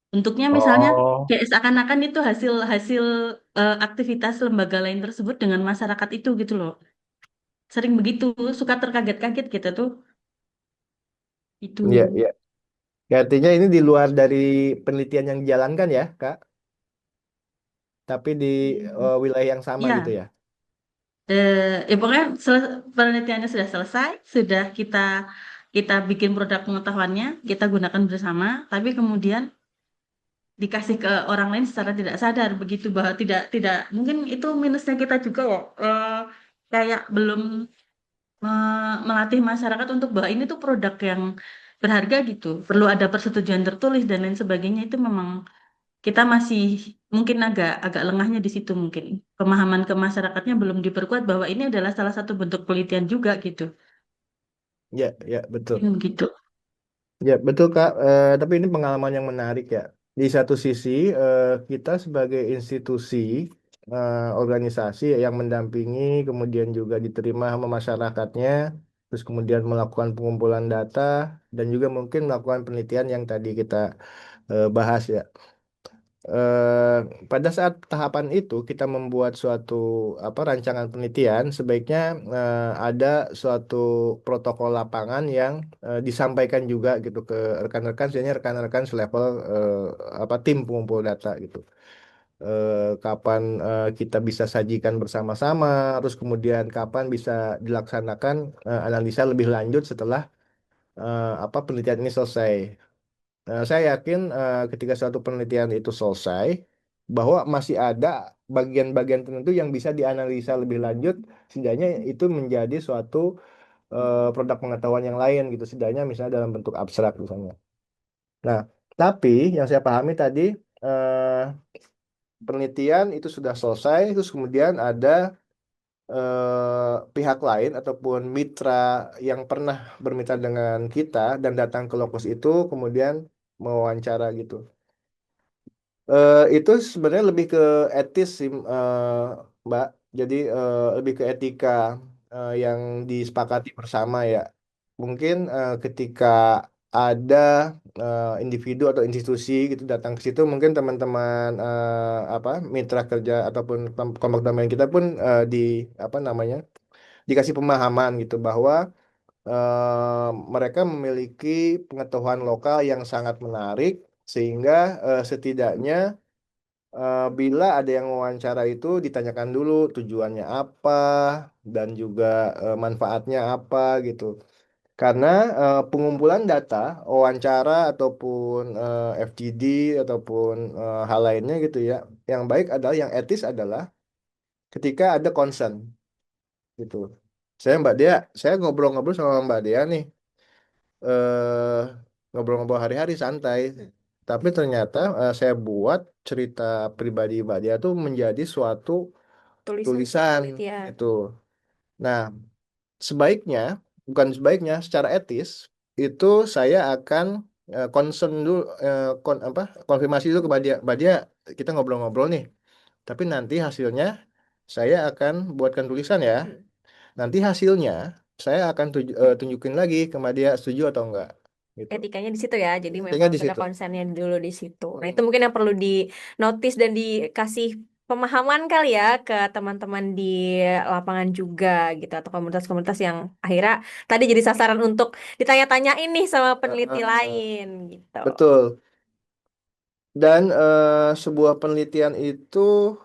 Bentuknya misalnya Oh, kayak seakan-akan itu hasil hasil aktivitas lembaga lain tersebut dengan masyarakat itu gitu loh. Sering begitu, suka terkaget-kaget gitu tuh. Itu. iya, iya. Ya, artinya ini di luar dari penelitian yang dijalankan ya, Kak, tapi di wilayah yang sama gitu Ya, ya. ya pokoknya penelitiannya sudah selesai, sudah kita bikin produk pengetahuannya, kita gunakan bersama, tapi kemudian dikasih ke orang lain secara tidak sadar begitu bahwa tidak mungkin itu minusnya kita juga ya. Kayak belum melatih masyarakat untuk bahwa ini tuh produk yang berharga gitu, perlu ada persetujuan tertulis dan lain sebagainya itu memang kita masih mungkin agak agak lengahnya di situ mungkin pemahaman ke masyarakatnya belum diperkuat bahwa ini adalah salah satu bentuk penelitian juga gitu. Ya, ya, betul. Mungkin gitu. Ya, betul Kak. Tapi ini pengalaman yang menarik ya. Di satu sisi, kita sebagai institusi, organisasi yang mendampingi, kemudian juga diterima sama masyarakatnya, terus kemudian melakukan pengumpulan data, dan juga mungkin melakukan penelitian yang tadi kita bahas ya. eh, Pada saat tahapan itu kita membuat suatu rancangan penelitian, sebaiknya ada suatu protokol lapangan yang disampaikan juga gitu ke rekan-rekan, sebenarnya rekan-rekan selevel tim pengumpul data gitu. Kapan kita bisa sajikan bersama-sama, terus kemudian kapan bisa dilaksanakan analisa lebih lanjut setelah penelitian ini selesai. Saya yakin ketika suatu penelitian itu selesai, bahwa masih ada bagian-bagian tertentu yang bisa dianalisa lebih lanjut, setidaknya itu menjadi suatu produk pengetahuan yang lain gitu, setidaknya misalnya dalam bentuk abstrak misalnya. Nah, tapi yang saya pahami tadi, eh, penelitian itu sudah selesai, terus kemudian ada pihak lain ataupun mitra yang pernah bermitra dengan kita dan datang ke lokus itu, kemudian mewawancara gitu. Itu sebenarnya lebih ke etis sih, Mbak. Jadi lebih ke etika yang disepakati bersama ya. Mungkin ketika ada individu atau institusi gitu datang ke situ, mungkin teman-teman mitra kerja ataupun kelompok teman kita pun apa namanya dikasih pemahaman gitu bahwa mereka memiliki pengetahuan lokal yang sangat menarik sehingga setidaknya bila ada yang wawancara itu ditanyakan dulu tujuannya apa dan juga manfaatnya apa gitu. Karena pengumpulan data, wawancara ataupun FGD ataupun hal lainnya gitu ya, yang baik adalah yang etis adalah ketika ada concern gitu. Mbak Dea, saya ngobrol-ngobrol sama Mbak Dea nih, eh ngobrol-ngobrol hari-hari santai. Tapi ternyata saya buat cerita pribadi Mbak Dia tuh menjadi suatu Tulisan tulisan penelitian. itu. Nah, sebaiknya, bukan sebaiknya, secara etis itu saya akan concern dulu, konfirmasi dulu ke Mbak Dia, kita ngobrol-ngobrol nih. Tapi nanti hasilnya saya akan buatkan tulisan ya. Nanti hasilnya saya akan tunjukin lagi ke Mbak Dia setuju atau enggak gitu. Etikanya di situ ya, jadi Tinggal memang di ada situ. konsennya dulu di situ. Nah, itu mungkin yang perlu di notice dan dikasih pemahaman kali ya ke teman-teman di lapangan juga gitu, atau komunitas-komunitas yang akhirnya tadi jadi sasaran untuk ditanya-tanyain nih sama peneliti Eh, lain gitu. betul. Dan sebuah penelitian itu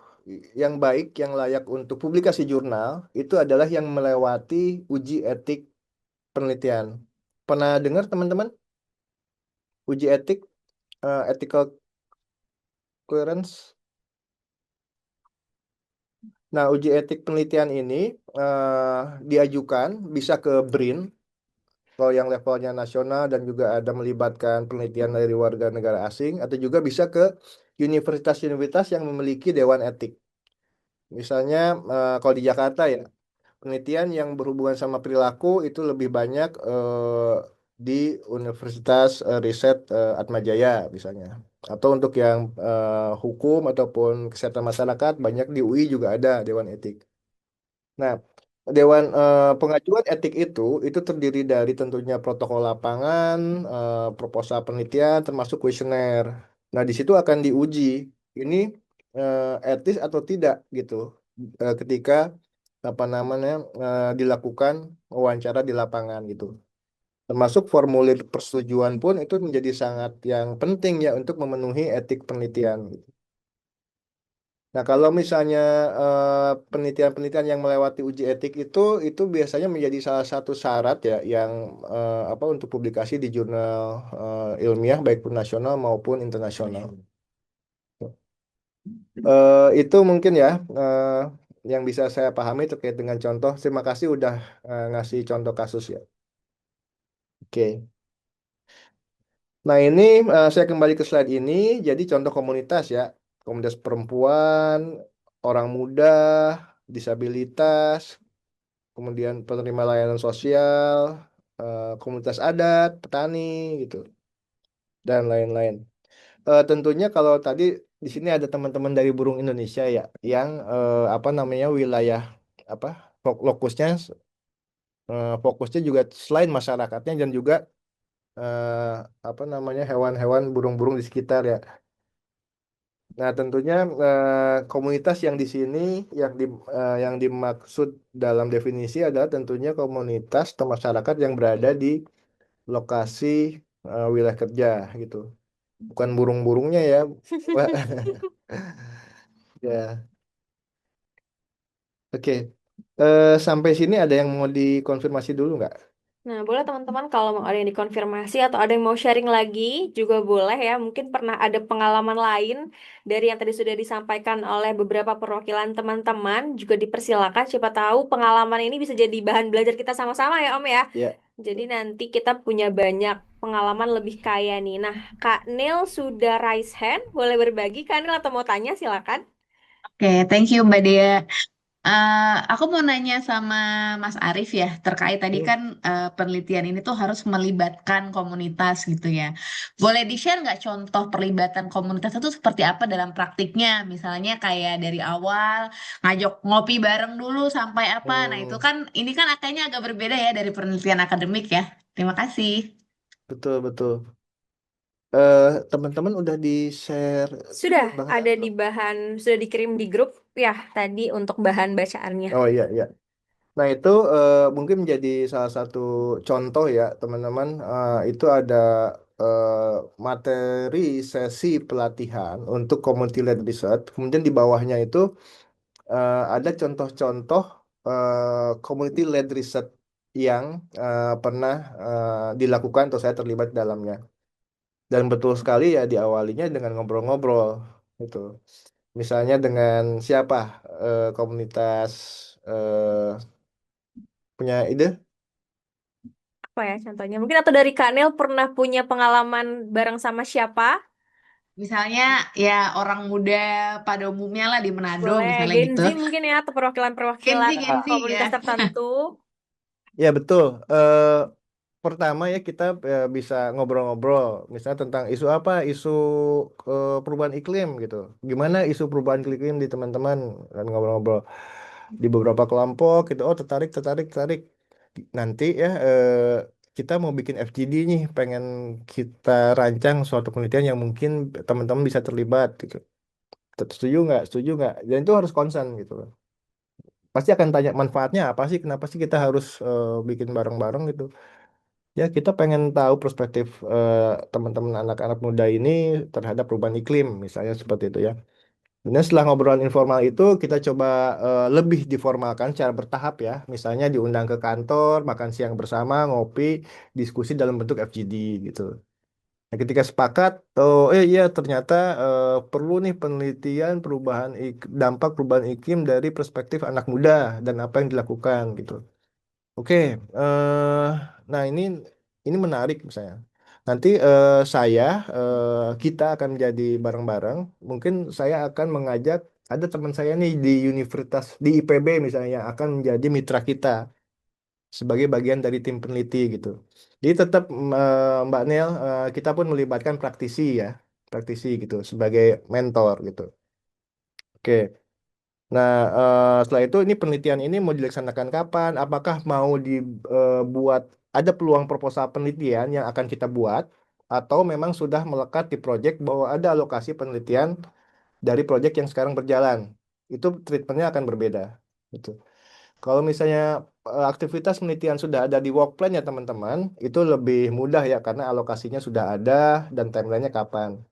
yang baik, yang layak untuk publikasi jurnal, itu adalah yang melewati uji etik penelitian. Pernah dengar teman-teman uji etik, ethical clearance? Nah, uji etik penelitian ini diajukan bisa ke BRIN, kalau yang levelnya nasional dan juga ada melibatkan penelitian dari warga negara asing, atau juga bisa ke universitas-universitas yang memiliki dewan etik. Misalnya kalau di Jakarta ya, penelitian yang berhubungan sama perilaku itu lebih banyak di Universitas Riset Atma Jaya misalnya. Atau untuk yang hukum ataupun kesehatan masyarakat banyak di UI juga ada Dewan Etik. Nah, Dewan pengajuan etik itu terdiri dari tentunya protokol lapangan, proposal penelitian, termasuk kuesioner. Nah, di situ akan diuji ini etis atau tidak gitu. Ketika apa namanya dilakukan wawancara di lapangan gitu. Termasuk formulir persetujuan pun itu menjadi sangat yang penting ya untuk memenuhi etik penelitian gitu. Nah, kalau misalnya penelitian-penelitian yang melewati uji etik itu biasanya menjadi salah satu syarat ya yang apa untuk publikasi di jurnal ilmiah baik pun nasional maupun internasional. Itu mungkin ya yang bisa saya pahami terkait dengan contoh. Terima kasih udah ngasih contoh kasus ya. Oke. Nah, ini saya kembali ke slide ini. Jadi contoh komunitas ya. Komunitas perempuan, orang muda, disabilitas, kemudian penerima layanan sosial, komunitas adat, petani gitu, dan lain-lain. Tentunya kalau tadi di sini ada teman-teman dari Burung Indonesia ya, yang apa namanya wilayah apa lokusnya fokusnya juga selain masyarakatnya dan juga eh, apa namanya hewan-hewan burung-burung di sekitar ya. Nah, tentunya komunitas yang di sini yang dimaksud dalam definisi adalah tentunya komunitas atau masyarakat yang berada di lokasi wilayah kerja gitu. Bukan burung-burungnya ya. Wah, ya, oke. Sampai sini ada yang mau dikonfirmasi dulu nggak? Nah, boleh teman-teman kalau mau ada yang dikonfirmasi atau ada yang mau sharing lagi juga boleh ya. Mungkin pernah ada pengalaman lain dari yang tadi sudah disampaikan oleh beberapa perwakilan teman-teman juga dipersilakan. Siapa tahu pengalaman ini bisa jadi bahan belajar kita sama-sama ya Om ya. Ya, Jadi nanti kita punya banyak pengalaman lebih kaya nih. Nah, Kak Nil sudah raise hand. Boleh berbagi Kak Nil atau mau tanya silakan. Oke, thank you Mbak Dea. Aku mau nanya sama Mas Arief ya, terkait tadi hmm, kan penelitian ini tuh harus melibatkan komunitas gitu ya. Boleh di-share nggak contoh perlibatan komunitas itu seperti apa dalam praktiknya? Misalnya kayak dari awal ngajak ngopi bareng dulu sampai apa. Nah itu hmm, kan, ini kan kayaknya agak berbeda ya dari penelitian akademik ya. Terima kasih. betul betul. Teman-teman udah di-share Sudah banget. ada di bahan, sudah dikirim di grup ya tadi untuk bahan bacaannya. Oh iya iya. Nah, itu mungkin menjadi salah satu contoh ya, teman-teman. Itu ada eh, materi sesi pelatihan untuk community-led research. Kemudian di bawahnya itu ada contoh-contoh community-led research yang pernah dilakukan atau saya terlibat dalamnya. Dan betul sekali ya diawalinya dengan ngobrol-ngobrol gitu. Misalnya dengan siapa komunitas punya ide? Apa ya contohnya? Mungkin atau dari Kak Nel pernah punya pengalaman bareng sama siapa? Misalnya ya orang muda pada umumnya lah di Manado Boleh misalnya Gen gitu. Z mungkin ya atau perwakilan-perwakilan Gen Z komunitas ya. tertentu. Ya betul. Pertama ya kita bisa ngobrol-ngobrol, misalnya tentang isu apa, isu perubahan iklim gitu. Gimana isu perubahan iklim di teman-teman dan ngobrol-ngobrol di beberapa kelompok gitu. Oh tertarik, tertarik, tertarik. Nanti ya kita mau bikin FGD nih, pengen kita rancang suatu penelitian yang mungkin teman-teman bisa terlibat gitu. Setuju nggak? Setuju nggak? Dan itu harus konsen gitu. Pasti akan tanya manfaatnya apa sih? Kenapa sih kita harus bikin bareng-bareng gitu? Ya, kita pengen tahu perspektif teman-teman anak-anak muda ini terhadap perubahan iklim, misalnya seperti itu ya. Kemudian setelah ngobrolan informal itu, kita coba lebih diformalkan secara bertahap ya. Misalnya diundang ke kantor, makan siang bersama, ngopi, diskusi dalam bentuk FGD gitu. Nah, ketika sepakat, oh iya ternyata perlu nih penelitian dampak perubahan iklim dari perspektif anak muda dan apa yang dilakukan gitu. Oke, nah ini menarik misalnya. Nanti kita akan menjadi bareng-bareng. Mungkin saya akan mengajak ada teman saya nih di universitas di IPB misalnya yang akan menjadi mitra kita sebagai bagian dari tim peneliti gitu. Jadi tetap Mbak Nel, kita pun melibatkan praktisi ya, praktisi gitu sebagai mentor gitu. Oke. Nah, setelah itu ini penelitian ini mau dilaksanakan kapan? Apakah mau dibuat ada peluang proposal penelitian yang akan kita buat? atau memang sudah melekat di proyek bahwa ada alokasi penelitian dari proyek yang sekarang berjalan. Itu treatmentnya akan berbeda. Gitu. Kalau misalnya aktivitas penelitian sudah ada di work plan ya teman-teman, itu lebih mudah ya karena alokasinya sudah ada dan timelinenya kapan.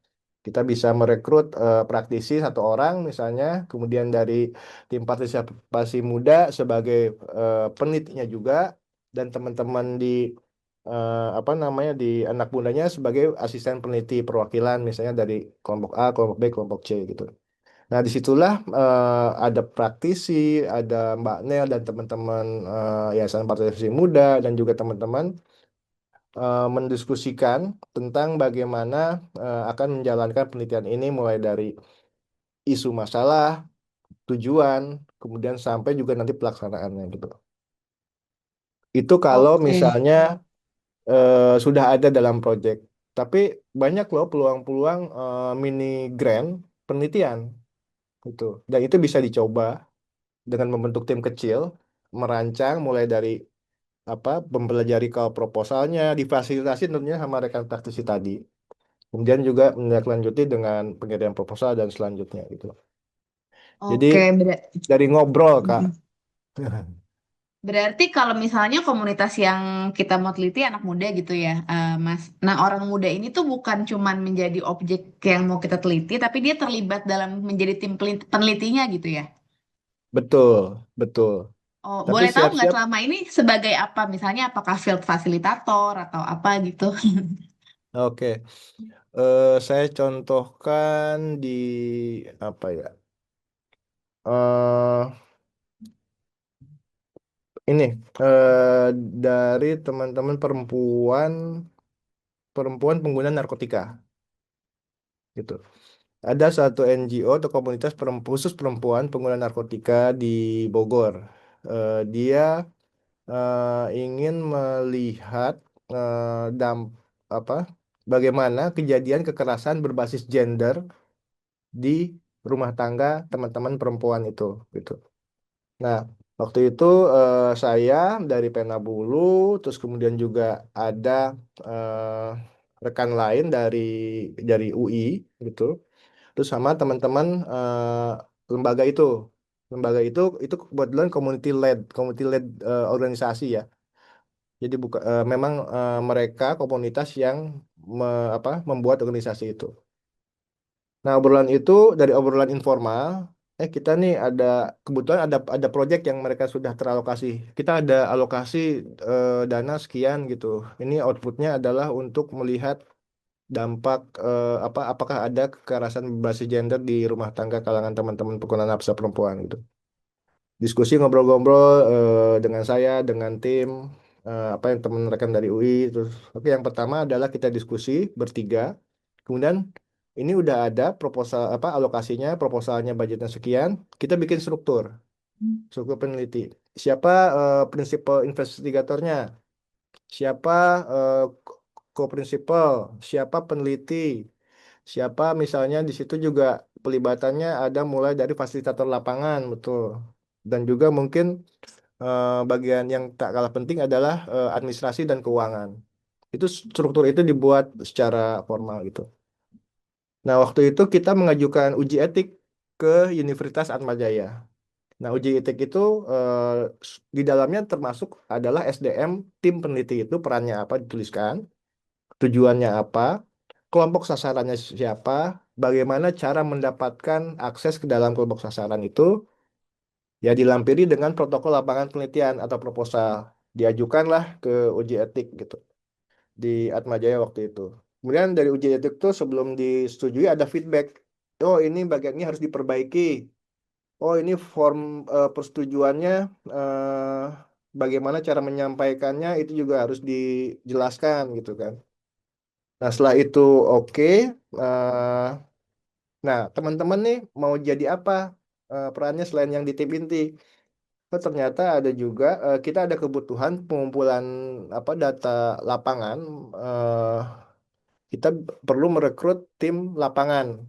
Kita bisa merekrut praktisi satu orang misalnya, kemudian dari tim partisipasi muda sebagai penelitinya juga, dan teman-teman di apa namanya di anak mudanya sebagai asisten peneliti perwakilan misalnya dari kelompok A, kelompok B, kelompok C gitu. Nah, disitulah ada praktisi, ada Mbak Nel dan teman-teman Yayasan Partisipasi Muda dan juga teman-teman mendiskusikan tentang bagaimana akan menjalankan penelitian ini mulai dari isu masalah, tujuan, kemudian sampai juga nanti pelaksanaannya gitu. Itu kalau Oke. misalnya sudah ada dalam proyek. Tapi banyak loh peluang-peluang mini grant penelitian gitu. Dan itu bisa dicoba dengan membentuk tim kecil, merancang mulai dari apa mempelajari kalau proposalnya, difasilitasi tentunya sama rekan praktisi tadi. Kemudian juga menindaklanjuti dengan pengiriman proposal dan selanjutnya gitu. Jadi Oke, dari ngobrol, Kak. Mm-mm. Berarti kalau misalnya komunitas yang kita mau teliti anak muda gitu ya, Mas. Nah, orang muda ini tuh bukan cuman menjadi objek yang mau kita teliti, tapi dia terlibat dalam menjadi tim penelitinya gitu ya. Betul, betul. Oh, Tapi boleh tahu nggak siap-siap. selama ini sebagai apa? Misalnya apakah field fasilitator atau apa gitu? Oke. Saya contohkan di apa ya? eh ini dari teman-teman perempuan perempuan pengguna narkotika gitu. Ada satu NGO atau komunitas khusus perempuan pengguna narkotika di Bogor. Dia ingin melihat dam apa bagaimana kejadian kekerasan berbasis gender di rumah tangga teman-teman perempuan itu gitu. Nah, waktu itu saya dari Penabulu, terus kemudian juga ada rekan lain dari UI gitu, terus sama teman-teman lembaga itu. Lembaga itu kebetulan community led organisasi ya. Jadi memang mereka komunitas yang membuat organisasi itu. Nah, obrolan itu dari obrolan informal, kita nih kebetulan ada proyek yang mereka sudah teralokasi. Kita ada alokasi dana sekian gitu. Ini outputnya adalah untuk melihat dampak apakah ada kekerasan berbasis gender di rumah tangga kalangan teman-teman pengguna nafsa perempuan gitu. Diskusi ngobrol-ngobrol dengan saya, dengan tim, apa yang teman rekan dari UI. Terus, oke, yang pertama adalah kita diskusi bertiga. Kemudian ini udah ada proposal alokasinya, proposalnya budgetnya sekian. Kita bikin struktur peneliti. Siapa prinsipal investigatornya? Siapa eh, co-principal? Siapa peneliti? Siapa misalnya di situ juga pelibatannya ada mulai dari fasilitator lapangan, betul. Dan juga mungkin bagian yang tak kalah penting adalah administrasi dan keuangan. Itu struktur itu dibuat secara formal gitu. Nah, waktu itu kita mengajukan uji etik ke Universitas Atmajaya. Nah, uji etik itu di dalamnya termasuk adalah SDM tim peneliti itu perannya apa dituliskan, tujuannya apa, kelompok sasarannya siapa, bagaimana cara mendapatkan akses ke dalam kelompok sasaran itu, ya dilampiri dengan protokol lapangan penelitian atau proposal. Diajukanlah ke uji etik gitu di Atmajaya waktu itu. Kemudian dari uji etik itu sebelum disetujui ada feedback. Oh, ini bagian ini harus diperbaiki. Oh, ini form persetujuannya eh, bagaimana cara menyampaikannya itu juga harus dijelaskan gitu kan. Nah, setelah itu oke. eh, nah, teman-teman nih mau jadi apa perannya selain yang di tim inti? Oh, ternyata ada juga kita ada kebutuhan pengumpulan data lapangan. eh, Kita perlu merekrut tim lapangan.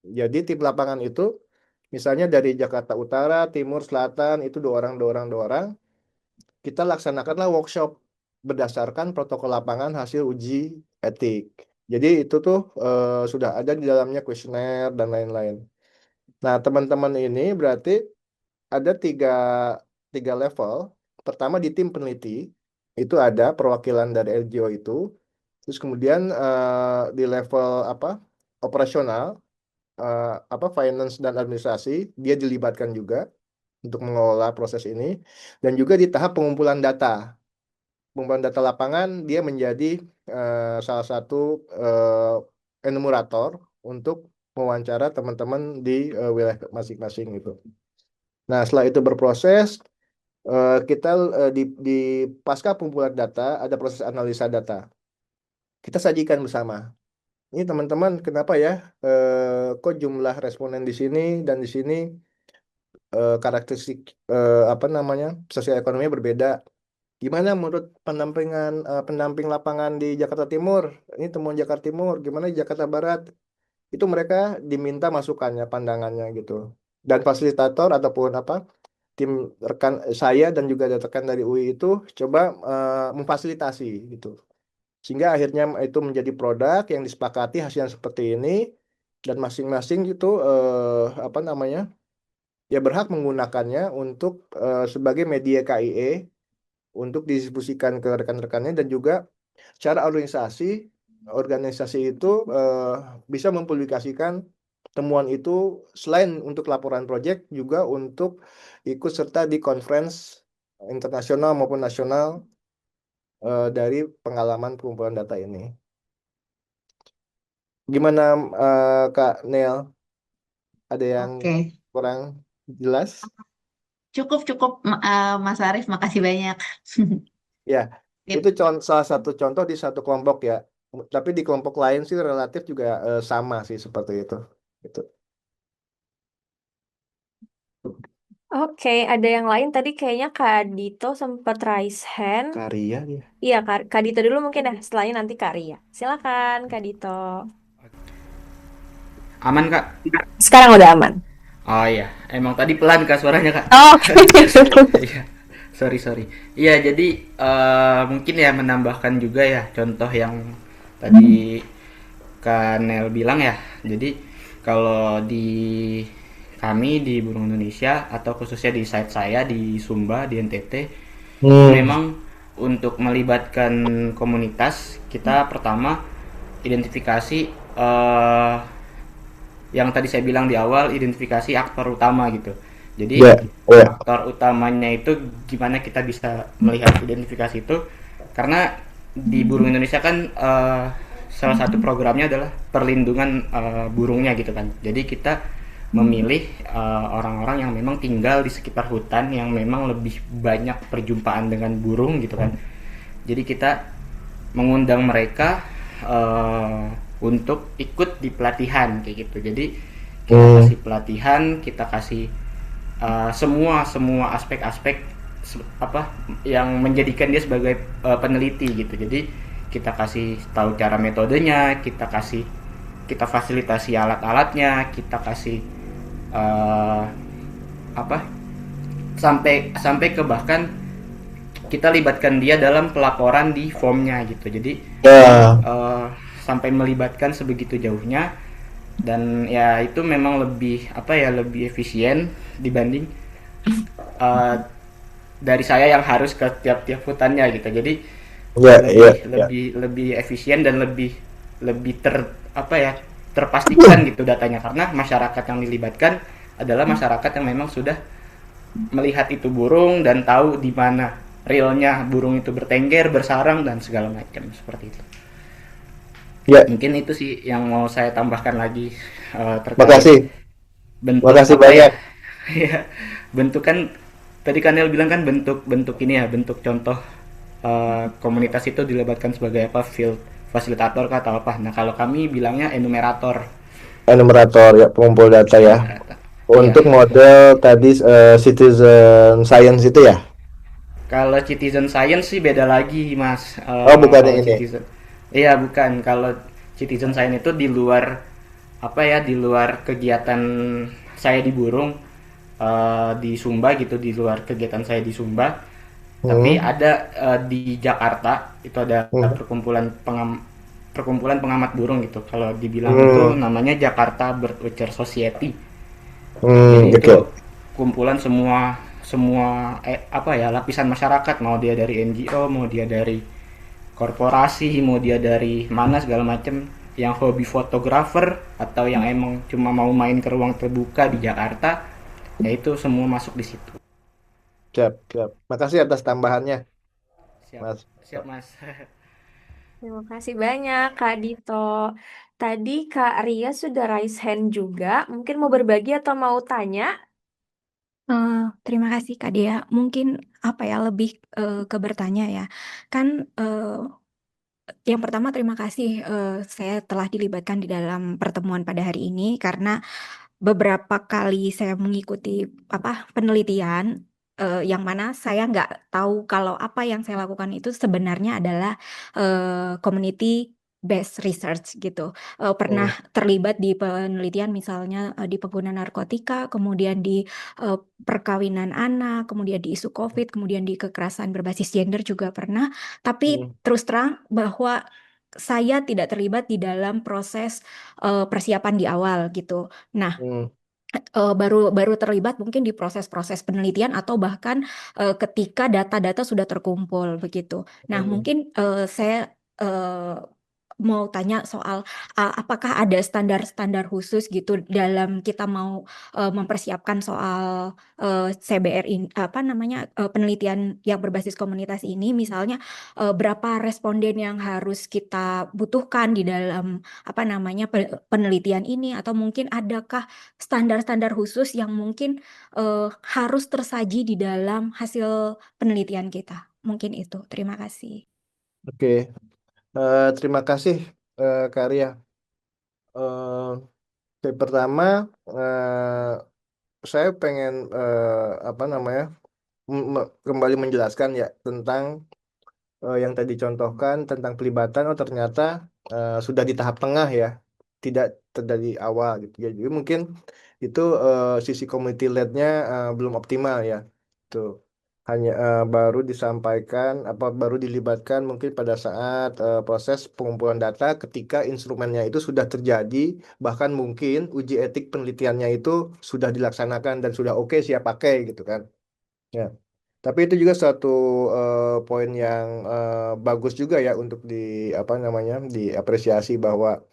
Jadi tim lapangan itu misalnya dari Jakarta Utara, Timur, Selatan itu dua orang, dua orang, dua orang. Kita laksanakanlah workshop berdasarkan protokol lapangan hasil uji etik. Jadi itu tuh sudah ada di dalamnya kuesioner dan lain-lain. Nah, teman-teman ini berarti ada tiga level. Pertama di tim peneliti, itu ada perwakilan dari LGO itu. Terus kemudian di level apa operasional, finance dan administrasi, dia dilibatkan juga untuk mengelola proses ini. Dan juga di tahap pengumpulan data. Pengumpulan data lapangan, dia menjadi salah satu enumerator untuk mewawancara teman-teman di wilayah masing-masing gitu. Nah, setelah itu berproses, kita di pasca pengumpulan data ada proses analisa data. Kita sajikan bersama. Ini teman-teman, kenapa ya kok jumlah responden di sini dan di sini karakteristik sosial ekonominya berbeda. Gimana menurut pendamping lapangan di Jakarta Timur? Ini temuan Jakarta Timur, gimana di Jakarta Barat? Itu mereka diminta masukannya, pandangannya gitu. Dan fasilitator ataupun tim rekan saya dan juga ada rekan dari UI itu coba memfasilitasi gitu. Sehingga akhirnya itu menjadi produk yang disepakati hasilnya seperti ini dan masing-masing itu ya berhak menggunakannya untuk sebagai media KIE untuk didistribusikan ke rekan-rekannya dan juga secara organisasi itu bisa mempublikasikan temuan itu selain untuk laporan proyek juga untuk ikut serta di conference internasional maupun nasional dari pengalaman pengumpulan data ini. Gimana Kak Nel? Ada yang Oke, kurang jelas? cukup Mas Arief, makasih banyak. Ya, Sip. itu salah satu contoh di satu kelompok ya. Tapi di kelompok lain sih relatif juga sama sih seperti itu. Gitu. Oke, ada yang lain tadi kayaknya Kak Dito sempat raise hand. Karya dia. Iya, Kak Dito dulu mungkin ya, setelahnya nanti Kak Ria. Silakan Kak Dito. Aman Kak? Sekarang udah aman. Oh iya, emang tadi pelan Kak suaranya Kak. Oh, Iya, sorry. Iya, jadi mungkin ya menambahkan juga ya contoh yang tadi Kak Nel bilang ya. Jadi kalau di kami di Burung Indonesia atau khususnya di site saya di Sumba di NTT, memang untuk melibatkan komunitas kita pertama identifikasi yang tadi saya bilang di awal, identifikasi aktor utama gitu. Jadi aktor utamanya itu gimana kita bisa melihat identifikasi itu, karena di Burung Indonesia kan salah satu programnya adalah perlindungan burungnya gitu kan. Jadi kita memilih orang-orang yang memang tinggal di sekitar hutan yang memang lebih banyak perjumpaan dengan burung gitu kan. Jadi kita mengundang mereka untuk ikut di pelatihan kayak gitu. Jadi kita kasih pelatihan, kita kasih semua aspek-aspek yang menjadikan dia sebagai peneliti gitu. Jadi kita kasih tahu cara metodenya, kita fasilitasi alat-alatnya, kita kasih sampai ke bahkan kita libatkan dia dalam pelaporan di formnya gitu. Jadi sampai melibatkan sebegitu jauhnya, dan ya itu memang lebih lebih efisien dibanding dari saya yang harus ke tiap-tiap hutannya gitu. Jadi lebih efisien dan lebih terpastikan gitu datanya, karena masyarakat yang dilibatkan adalah masyarakat yang memang sudah melihat itu burung dan tahu di mana realnya burung itu bertengger, bersarang dan segala macam seperti itu. Ya. Mungkin itu sih yang mau saya tambahkan lagi terkait Makasih. bentuk Makasih apa ya. banyak. Ya, bentuk kan tadi Kanel bilang kan bentuk ini ya, bentuk contoh komunitas itu dilibatkan sebagai field fasilitator kah atau apa. Nah, kalau kami bilangnya enumerator Ya, pengumpul data ya. Untuk model tadi citizen science itu ya. Kalau citizen science sih beda lagi, Mas. Bukan Kalau ini. Iya, bukan. Kalau citizen science itu di luar di luar kegiatan saya di Burung, di Sumba gitu, di luar kegiatan saya di Sumba. Tapi ada di Jakarta itu ada perkumpulan perkumpulan pengamat burung gitu. Kalau dibilang itu namanya Jakarta Birdwatcher Society. Jadi itu Oke. kumpulan semua semua apa ya, lapisan masyarakat, mau dia dari NGO, mau dia dari korporasi, mau dia dari mana segala macem, yang hobi fotografer atau yang emang cuma mau main ke ruang terbuka di Jakarta, ya itu semua masuk di situ. Siap, siap. Makasih atas tambahannya, Siap, Mas. siap Mas. Terima kasih banyak Kak Dito. Tadi Kak Ria sudah raise hand juga. Mungkin mau berbagi atau mau tanya? Terima kasih Kak Dea. Mungkin apa ya lebih ke bertanya ya. Kan yang pertama terima kasih saya telah dilibatkan di dalam pertemuan pada hari ini karena beberapa kali saya mengikuti apa penelitian yang mana saya nggak tahu kalau apa yang saya lakukan itu sebenarnya adalah community based research gitu. Pernah Hmm, terlibat di penelitian misalnya di pengguna narkotika, kemudian di perkawinan anak, kemudian di isu COVID, kemudian di kekerasan berbasis gender juga pernah. Tapi hmm, terus terang bahwa saya tidak terlibat di dalam proses persiapan di awal gitu. Nah, hmm, baru baru terlibat mungkin di proses-proses penelitian atau bahkan ketika data-data sudah terkumpul begitu. Nah, hmm. mungkin saya mau tanya soal apakah ada standar-standar khusus gitu dalam kita mau mempersiapkan soal CBR ini apa namanya penelitian yang berbasis komunitas ini misalnya berapa responden yang harus kita butuhkan di dalam apa namanya penelitian ini atau mungkin adakah standar-standar khusus yang mungkin harus tersaji di dalam hasil penelitian kita. Mungkin itu. Terima kasih. Oke. Terima kasih, Kak Ria. Eh, pertama, saya pengen apa namanya kembali menjelaskan ya tentang yang tadi contohkan tentang pelibatan. Oh ternyata sudah di tahap tengah ya, tidak terjadi awal gitu ya. Jadi mungkin itu sisi community lead-nya belum optimal ya. Tuh hanya baru disampaikan apa baru dilibatkan mungkin pada saat proses pengumpulan data ketika instrumennya itu sudah terjadi, bahkan mungkin uji etik penelitiannya itu sudah dilaksanakan dan sudah oke siap pakai gitu kan. Ya. Tapi itu juga suatu poin yang bagus juga ya untuk di apa namanya diapresiasi bahwa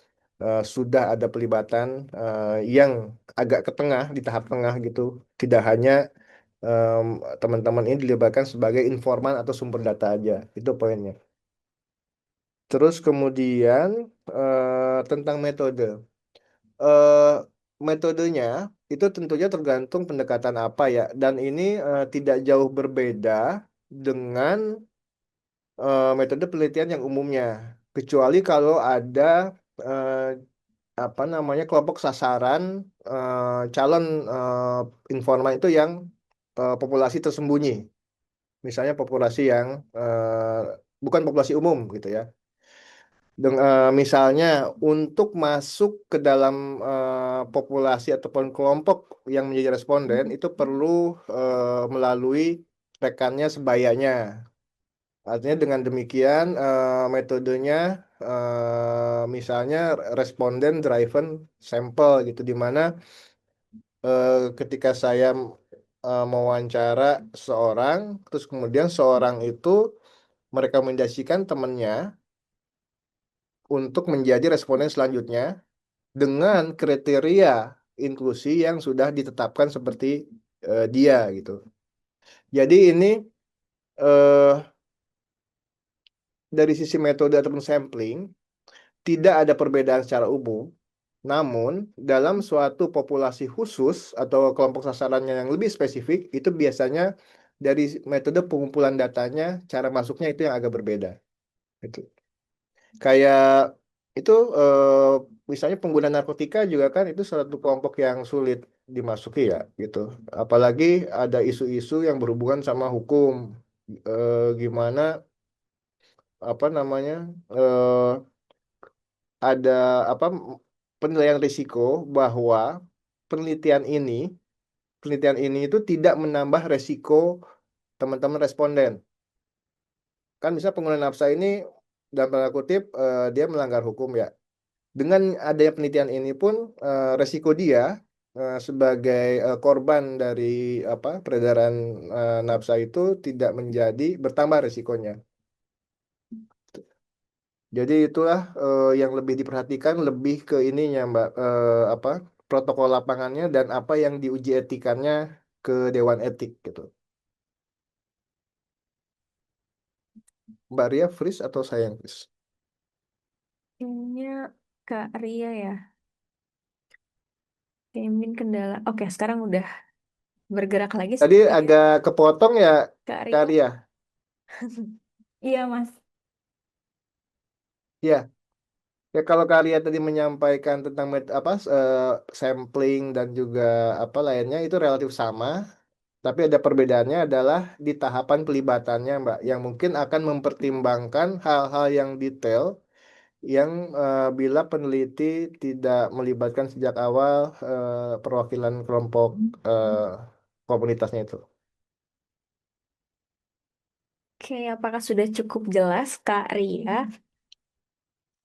sudah ada pelibatan yang agak ke tengah di tahap tengah gitu. Tidak hanya em, teman-teman ini dilibatkan sebagai informan atau sumber data aja. Itu poinnya. Terus kemudian tentang metode. eh Metodenya itu tentunya tergantung pendekatan apa ya. Dan ini tidak jauh berbeda dengan metode penelitian yang umumnya. Kecuali kalau ada eh, apa namanya kelompok sasaran calon informan itu yang populasi tersembunyi. Misalnya populasi yang bukan populasi umum gitu ya. Misalnya untuk masuk ke dalam populasi ataupun kelompok yang menjadi responden itu perlu melalui rekannya sebayanya. Artinya dengan demikian metodenya misalnya responden driven sample gitu di mana ketika saya mewawancara seorang terus kemudian seorang itu merekomendasikan temannya untuk menjadi responden selanjutnya dengan kriteria inklusi yang sudah ditetapkan seperti dia gitu. Jadi ini eh, dari sisi metode ataupun sampling tidak ada perbedaan secara umum, namun dalam suatu populasi khusus atau kelompok sasarannya yang lebih spesifik itu biasanya dari metode pengumpulan datanya cara masuknya itu yang agak berbeda. Gitu. Kayak itu misalnya pengguna narkotika juga kan itu suatu kelompok yang sulit dimasuki ya gitu. Apalagi ada isu-isu yang berhubungan sama hukum. Gimana apa namanya eh, ada apa penilaian risiko bahwa penelitian ini penelitian ini itu tidak menambah resiko teman-teman responden. Kan bisa pengguna nafsa ini dalam tanda kutip dia melanggar hukum ya. Dengan adanya penelitian ini pun resiko dia sebagai korban dari peredaran nafsa itu tidak menjadi bertambah resikonya. Jadi itulah yang lebih diperhatikan, lebih ke ininya Mbak, protokol lapangannya dan apa yang diuji etikannya ke Dewan Etik gitu. Mbak Ria freeze atau saya yang freeze? Kayaknya Kak Ria ya. Mimin kendala. Oke, sekarang udah bergerak lagi Tadi sepertinya. agak kepotong ya Kak Kak Ria. Ria? Iya, Mas. Ya. Ya kalau Karya tadi menyampaikan tentang sampling dan juga apa lainnya itu relatif sama, tapi ada perbedaannya adalah di tahapan pelibatannya, Mbak, yang mungkin akan mempertimbangkan hal-hal yang detail yang bila peneliti tidak melibatkan sejak awal perwakilan kelompok komunitasnya itu. Oke, apakah sudah cukup jelas Kak Ria?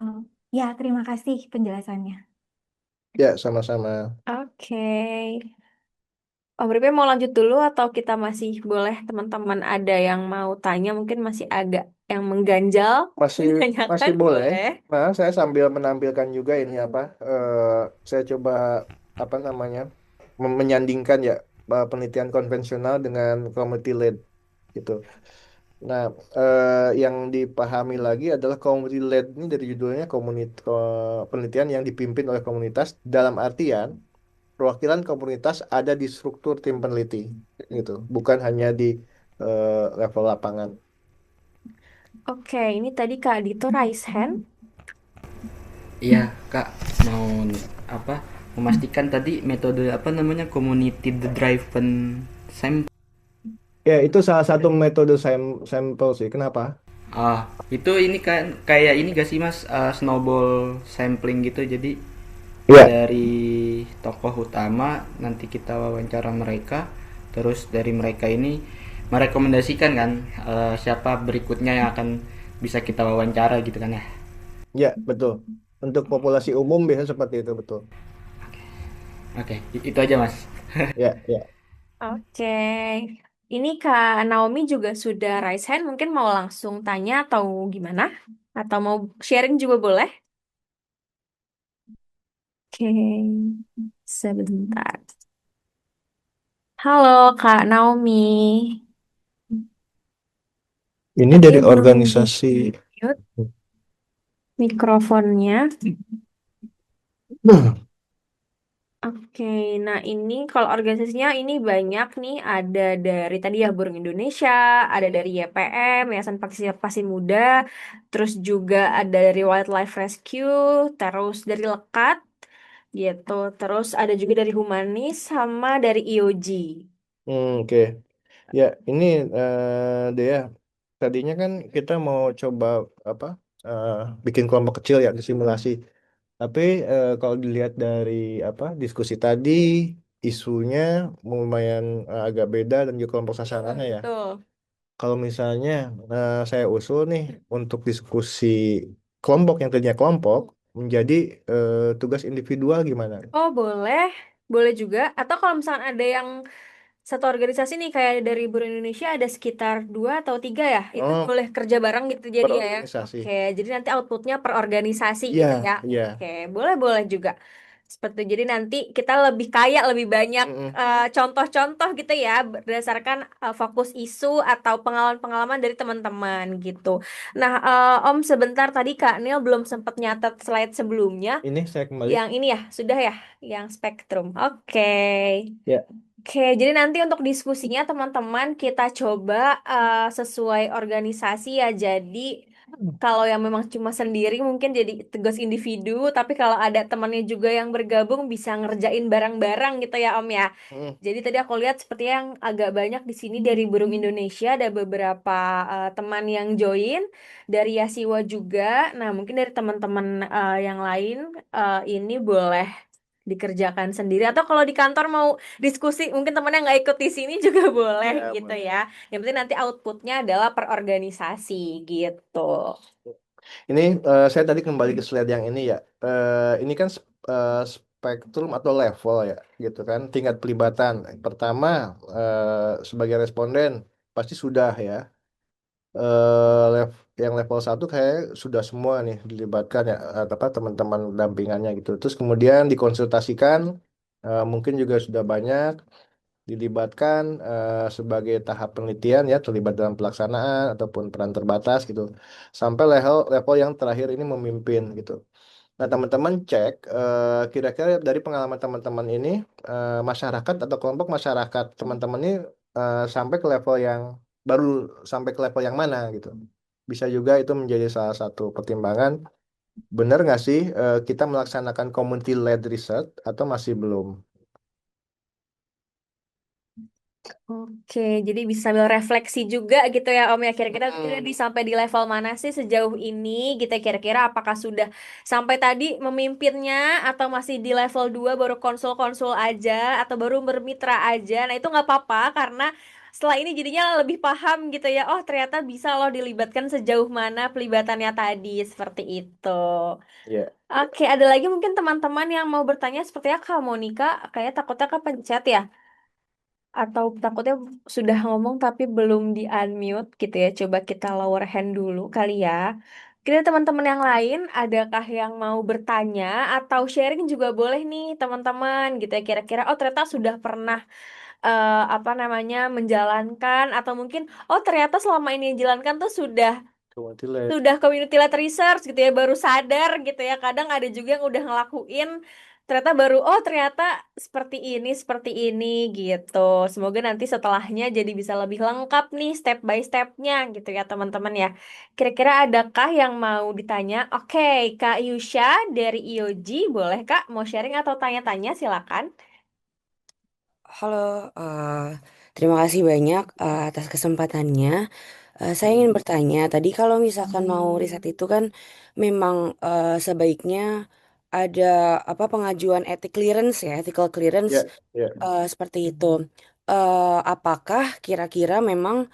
Oh, ya, terima kasih penjelasannya. Ya, sama-sama. Oke. Om Ripe mau lanjut dulu atau kita masih boleh teman-teman ada yang mau tanya mungkin masih agak yang mengganjal Masih menanyakan masih boleh. boleh. Nah, saya sambil menampilkan juga ini saya coba apa namanya menyandingkan ya penelitian konvensional dengan community led gitu. Nah, yang dipahami lagi adalah community led ini dari judulnya penelitian yang dipimpin oleh komunitas dalam artian perwakilan komunitas ada di struktur tim peneliti gitu, bukan hanya di level lapangan. Oke, ini tadi Kak Dito raise hand. Iya, Kak, mau apa? Memastikan tadi metode apa namanya community driven sampling. Ya, itu salah satu metode sampel sih. Kenapa? Itu ini kan kayak ini gak sih Mas, snowball sampling gitu. Jadi Iya. dari tokoh utama nanti kita wawancara mereka, terus dari mereka ini merekomendasikan kan siapa berikutnya yang akan bisa kita wawancara gitu kan ya. Ya, betul. Untuk populasi umum biasanya seperti itu, betul. Oke, itu aja Mas. Ya, ya. Oke. Ini Kak Naomi juga sudah raise hand. Mungkin mau langsung tanya atau gimana? Atau mau sharing juga boleh? Oke. Sebentar. Halo Kak Naomi. Ini Tadi dari belum organisasi. mute mikrofonnya. Hmm. Oke, nah ini kalau organisasinya ini banyak nih, ada dari tadi ya Burung Indonesia, ada dari YPM, Yayasan Partisipasi Muda, terus juga ada dari Wildlife Rescue, terus dari Lekat, gitu, terus ada juga dari Humanis sama dari IOG. Oke. Ya, ini Dea. Tadinya kan kita mau coba apa? eh, bikin kelompok kecil ya di simulasi. Tapi kalau dilihat dari diskusi tadi, isunya lumayan agak beda dan juga kelompok sasarannya ya. Betul. Kalau misalnya saya usul nih untuk diskusi kelompok yang tadinya kelompok menjadi tugas individual gimana? Oh boleh, boleh juga. Atau kalau misalnya ada yang satu organisasi nih kayak dari Buruh Indonesia ada sekitar 2 atau 3 ya, itu Oh, boleh kerja bareng gitu jadi per ya. organisasi. Oke, jadi nanti outputnya per organisasi Iya, gitu ya. iya. Oke, boleh boleh juga. Seperti itu. Jadi nanti kita lebih kaya, lebih banyak Mm-mm. contoh-contoh gitu ya berdasarkan fokus isu atau pengalaman-pengalaman dari teman-teman gitu. Nah, Om sebentar tadi Kak Nil belum sempat nyatet slide sebelumnya. Ini saya kembali. Yang ini ya, sudah ya, yang spektrum. Oke. Ya. Oke, jadi nanti untuk diskusinya teman-teman kita coba sesuai organisasi ya. Jadi kalau yang memang cuma sendiri mungkin jadi tugas individu, tapi kalau ada temannya juga yang bergabung bisa ngerjain bareng-bareng gitu ya Om ya. Mm. Jadi tadi aku lihat seperti yang agak banyak di sini dari Burung Indonesia ada beberapa teman yang join dari Yasiwa juga. Nah, mungkin dari teman-teman yang lain ini boleh dikerjakan sendiri atau kalau di kantor mau diskusi mungkin temennya nggak ikut di sini juga boleh Ya, gitu boleh. ya. Yang penting nanti outputnya adalah per organisasi gitu. Ini saya tadi kembali ke slide yang ini ya. Ini kan spektrum atau level ya, gitu kan. Tingkat pelibatan. Pertama, sebagai responden pasti sudah ya. Yang level satu kayak sudah semua nih dilibatkan ya, apa teman-teman dampingannya gitu. Terus kemudian dikonsultasikan, mungkin juga sudah banyak dilibatkan sebagai tahap penelitian ya, terlibat dalam pelaksanaan ataupun peran terbatas gitu, sampai level level yang terakhir ini memimpin gitu. Nah, teman-teman cek kira-kira dari pengalaman teman-teman ini, masyarakat atau kelompok masyarakat teman-teman ini sampai ke level yang baru, sampai ke level yang mana gitu. Bisa juga itu menjadi salah satu pertimbangan, benar nggak sih kita melaksanakan community led research atau masih belum? Oke, jadi bisa sambil refleksi juga gitu ya Om ya. Kira-kira sampai di level mana sih sejauh ini gitu ya. Kira-kira apakah sudah sampai tadi memimpinnya atau masih di level 2 baru konsul-konsul aja atau baru bermitra aja. Nah, itu nggak apa-apa karena setelah ini jadinya lebih paham gitu ya. Oh, ternyata bisa loh dilibatkan sejauh mana pelibatannya tadi seperti itu. Ya. Oke, ada lagi mungkin teman-teman yang mau bertanya sepertinya Kak Monika kayak takutnya kepencet ya atau takutnya sudah ngomong tapi belum di unmute gitu ya. Coba kita lower hand dulu kali ya. Kita teman-teman yang lain, adakah yang mau bertanya atau sharing juga boleh nih teman-teman gitu ya. Kira-kira oh ternyata sudah pernah apa namanya menjalankan atau mungkin oh ternyata selama ini yang dijalankan tuh Community led. sudah community led research gitu ya baru sadar gitu ya kadang ada juga yang udah ngelakuin ternyata baru oh ternyata seperti ini gitu semoga nanti setelahnya jadi bisa lebih lengkap nih step by stepnya gitu ya teman-teman ya kira-kira adakah yang mau ditanya oke Kak Yusha dari IOG boleh Kak mau sharing atau tanya-tanya silakan. Halo, terima kasih banyak atas kesempatannya. Saya ingin bertanya, tadi kalau misalkan mau riset itu kan memang sebaiknya ada apa pengajuan ethic clearance ya, ethical clearance Ya, ya. seperti itu. Apakah kira-kira memang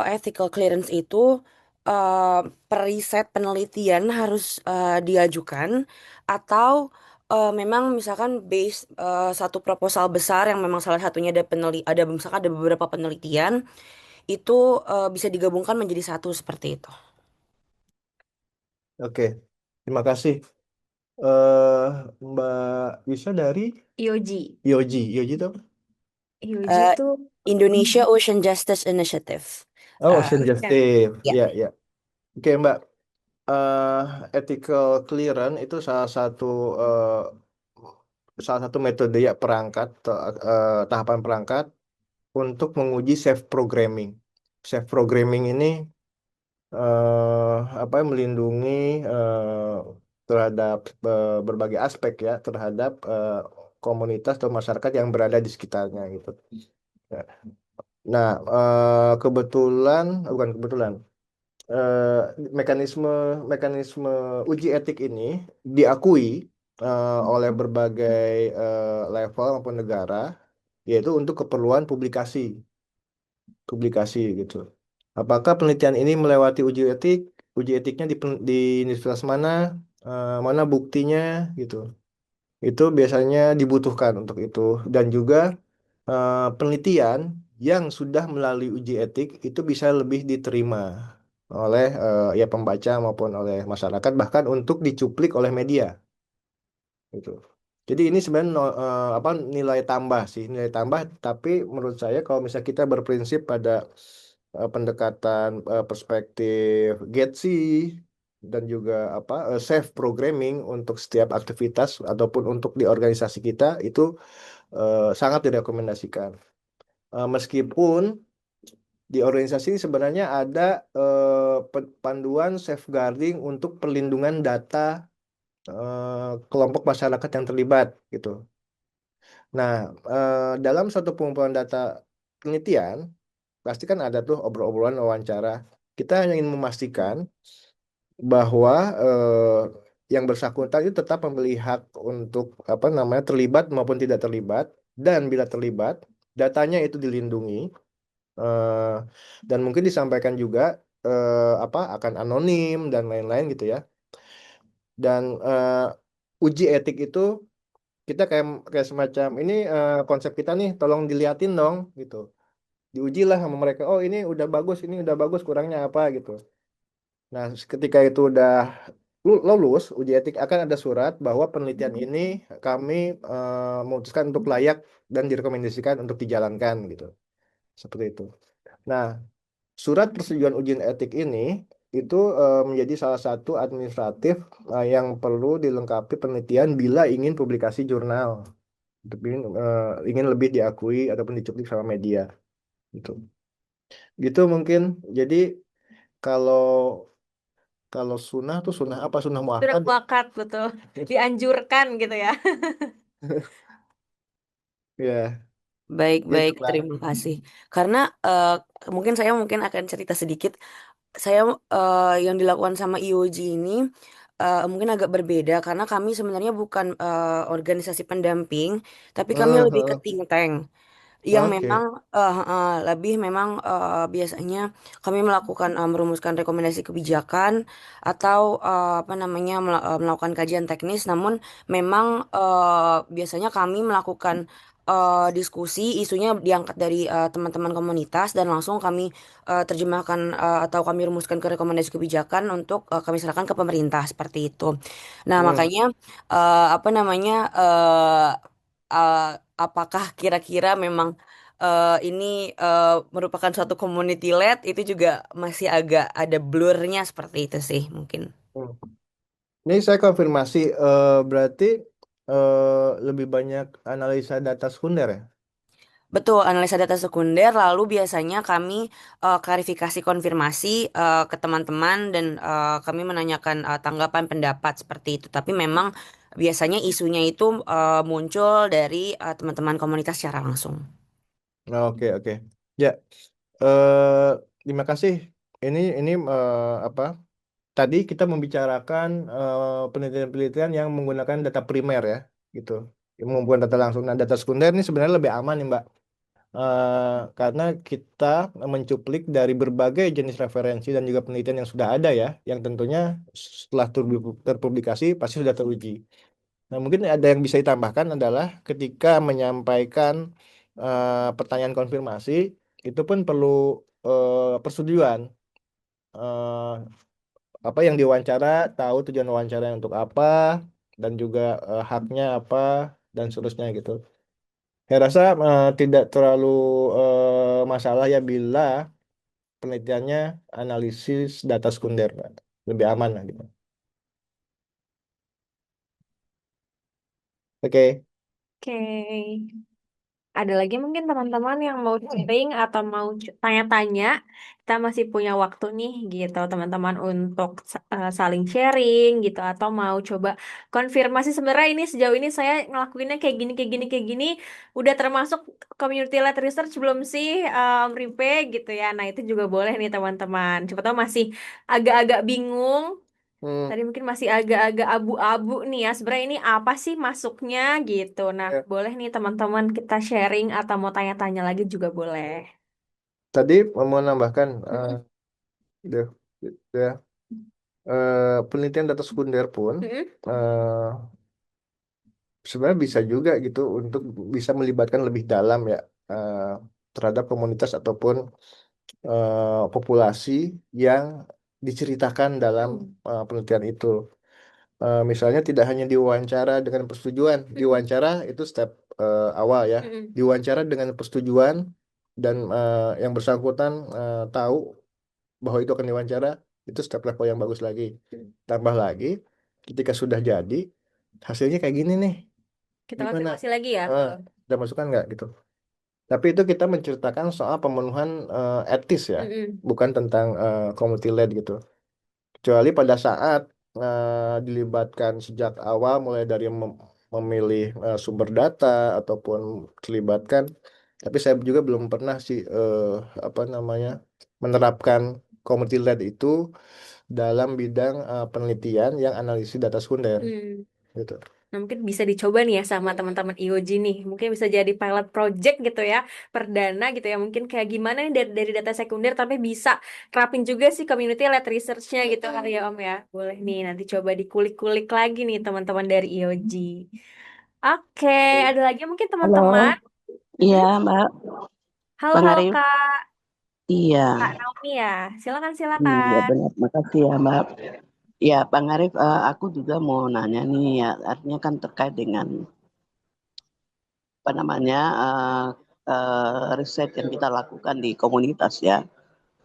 ethical clearance itu eh, periset penelitian harus diajukan atau memang misalkan base satu proposal besar yang memang salah satunya ada misalkan ada beberapa penelitian itu bisa digabungkan menjadi satu seperti itu. Oke. Terima kasih. eh Mbak Yusha dari IOG. IOG. IOG itu apa? IOG Eh, tuh Indonesia Ocean Justice Initiative. Oh, Eh, Ocean ya. Justice. ya. Ya, ya. Oke, Mbak. eh Ethical clearance itu salah satu metode ya perangkat, tahapan perangkat untuk menguji safe programming. Safe programming ini apa melindungi eh, terhadap berbagai aspek ya, terhadap komunitas atau masyarakat yang berada di sekitarnya gitu. Ya. Nah, kebetulan, bukan kebetulan, eh, mekanisme mekanisme uji etik ini diakui oleh berbagai level maupun negara, yaitu untuk keperluan publikasi gitu. Apakah penelitian ini melewati uji etik? Uji etiknya di universitas mana? Mana buktinya gitu. Itu biasanya dibutuhkan untuk itu. Dan juga penelitian yang sudah melalui uji etik itu bisa lebih diterima oleh ya pembaca maupun oleh masyarakat, bahkan untuk dicuplik oleh media gitu. Jadi ini sebenarnya apa nilai tambah sih, nilai tambah. Tapi menurut saya kalau misalnya kita berprinsip pada pendekatan perspektif Getsi dan juga apa safe programming untuk setiap aktivitas ataupun untuk di organisasi kita itu sangat direkomendasikan. Meskipun di organisasi ini sebenarnya ada panduan safeguarding untuk perlindungan data kelompok masyarakat yang terlibat gitu. Nah, dalam suatu pengumpulan data penelitian, pasti kan ada tuh obrol-obrolan wawancara. Kita hanya ingin memastikan bahwa yang bersangkutan itu tetap memiliki hak untuk apa namanya terlibat maupun tidak terlibat, dan bila terlibat, datanya itu dilindungi. eh, dan mungkin disampaikan juga akan anonim dan lain-lain gitu ya. Dan uji etik itu kita kayak kayak semacam ini konsep kita nih, tolong diliatin dong gitu. Diuji lah sama mereka. Oh ini udah bagus, kurangnya apa gitu. Nah, ketika itu udah lulus uji etik akan ada surat bahwa penelitian ini kami memutuskan untuk layak dan direkomendasikan untuk dijalankan gitu. Seperti itu. Nah, surat persetujuan ujian etik ini itu menjadi salah satu administratif yang perlu dilengkapi penelitian bila ingin publikasi jurnal, untuk ingin lebih diakui ataupun dicuplik sama media gitu. Gitu mungkin. Jadi kalau kalau sunnah tuh sunnah apa? Sunnah Sudah muakkad. muakat, betul. Dianjurkan gitu ya. Ya, gitu Baik-baik, lah. terima kasih. Karena mungkin saya akan cerita sedikit. Saya yang dilakukan sama IOG ini mungkin agak berbeda karena kami sebenarnya bukan organisasi pendamping, tapi kami lebih ke think tank yang memang Oke. lebih memang biasanya kami melakukan merumuskan rekomendasi kebijakan atau apa namanya melakukan kajian teknis, namun memang biasanya kami melakukan diskusi, isunya diangkat dari teman-teman komunitas dan langsung kami terjemahkan atau kami rumuskan ke rekomendasi kebijakan untuk kami serahkan ke pemerintah seperti itu. Nah, Hmm. makanya apa namanya uh, apakah kira-kira memang ini merupakan suatu community led, itu juga masih agak ada blurnya seperti itu sih mungkin. Hmm. Ini saya konfirmasi, berarti lebih banyak analisa data sekunder ya? Betul, analisa data sekunder, lalu biasanya kami klarifikasi konfirmasi ke teman-teman dan kami menanyakan tanggapan pendapat seperti itu. Tapi memang biasanya isunya itu muncul dari teman-teman komunitas secara langsung. Oke, oke. Ya, eh, terima kasih. Ini apa? Tadi kita membicarakan penelitian-penelitian yang menggunakan data primer ya, gitu. Yang mengumpulkan data langsung. Nah, data sekunder ini sebenarnya lebih aman nih, Mbak. Karena kita mencuplik dari berbagai jenis referensi dan juga penelitian yang sudah ada ya, yang tentunya setelah terpublikasi pasti sudah teruji. Nah, mungkin ada yang bisa ditambahkan adalah ketika menyampaikan pertanyaan konfirmasi, itu pun perlu persetujuan. Eh, apa yang diwawancara, tahu tujuan wawancara untuk apa, dan juga haknya apa, dan seterusnya gitu. Saya rasa tidak terlalu masalah ya bila penelitiannya analisis data sekunder, Pak. Lebih aman lah gitu. Oke. Oke. Ada lagi mungkin teman-teman yang mau sharing atau mau tanya-tanya, kita masih punya waktu nih gitu teman-teman untuk saling sharing gitu atau mau coba konfirmasi sebenarnya ini sejauh ini saya ngelakuinnya kayak gini kayak gini kayak gini udah termasuk community led research belum sih Ripe gitu ya. Nah, itu juga boleh nih teman-teman. Coba tahu masih agak-agak bingung. Hmm, Tadi mungkin masih agak-agak abu-abu nih ya. Sebenarnya ini apa sih masuknya gitu. Nah, ya. boleh nih teman-teman kita sharing atau mau tanya-tanya lagi juga boleh. Tadi mau menambahkan, Mm-mm. deh, ya, penelitian data sekunder pun Mm-mm. eh, sebenarnya bisa juga gitu untuk bisa melibatkan lebih dalam ya eh, terhadap komunitas ataupun populasi yang diceritakan dalam penelitian itu. Misalnya tidak hanya diwawancara dengan persetujuan, diwawancara itu step awal ya. Mm-mm. Diwawancara dengan persetujuan dan yang bersangkutan tahu bahwa itu akan diwawancara, itu step level yang bagus lagi. Tambah lagi, ketika sudah jadi, hasilnya kayak gini nih, Kita gimana? konfirmasi lagi ya. Eh, Ada masukan nggak gitu? Tapi itu kita menceritakan soal pemenuhan etis ya, Mm-mm. bukan tentang community led gitu. Kecuali pada saat dilibatkan sejak awal, mulai dari memilih sumber data ataupun dilibatkan. Tapi saya juga belum pernah sih apa namanya menerapkan community led itu dalam bidang penelitian yang analisis data sekunder Mm. gitu. Nah, mungkin bisa dicoba nih ya sama teman-teman IOG nih. Mungkin bisa jadi pilot project gitu ya, perdana gitu ya. Mungkin kayak gimana nih dari data sekunder tapi bisa terapin juga sih community led research-nya gitu kali ya Om ya. Boleh nih nanti coba dikulik-kulik lagi nih teman-teman dari IOG. Oke, ada lagi mungkin Halo, teman-teman? iya Mm-mm. Mbak, Halo, Bang halo Arif. Kak. Iya, Kak Naomi ya. Silakan, iya silakan. benar. Makasih ya Mbak. Ya Bang Arif, aku juga mau nanya nih ya, artinya kan terkait dengan apa namanya riset yang kita lakukan di komunitas ya.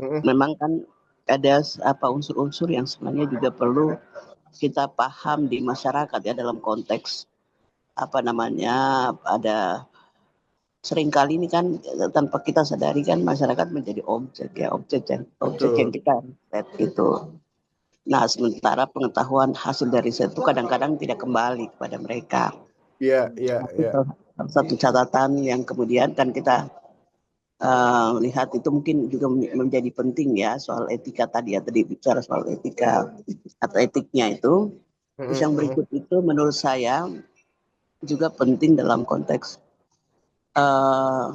Mm-mm. Memang kan ada apa unsur-unsur yang sebenarnya juga perlu kita paham di masyarakat ya dalam konteks apa namanya ada seringkali ini kan tanpa kita sadari kan masyarakat menjadi objek ya objek yang Betul. kita lihat itu. Nah sementara pengetahuan hasil dari riset itu kadang-kadang tidak kembali kepada mereka. Iya, iya, Nah, itu iya. salah satu catatan yang kemudian kan kita lihat itu mungkin juga menjadi penting ya soal etika tadi ya tadi bicara soal etika atau etiknya itu. Terus Mm-mm, yang mm-mm. berikut itu menurut saya juga penting dalam konteks eh,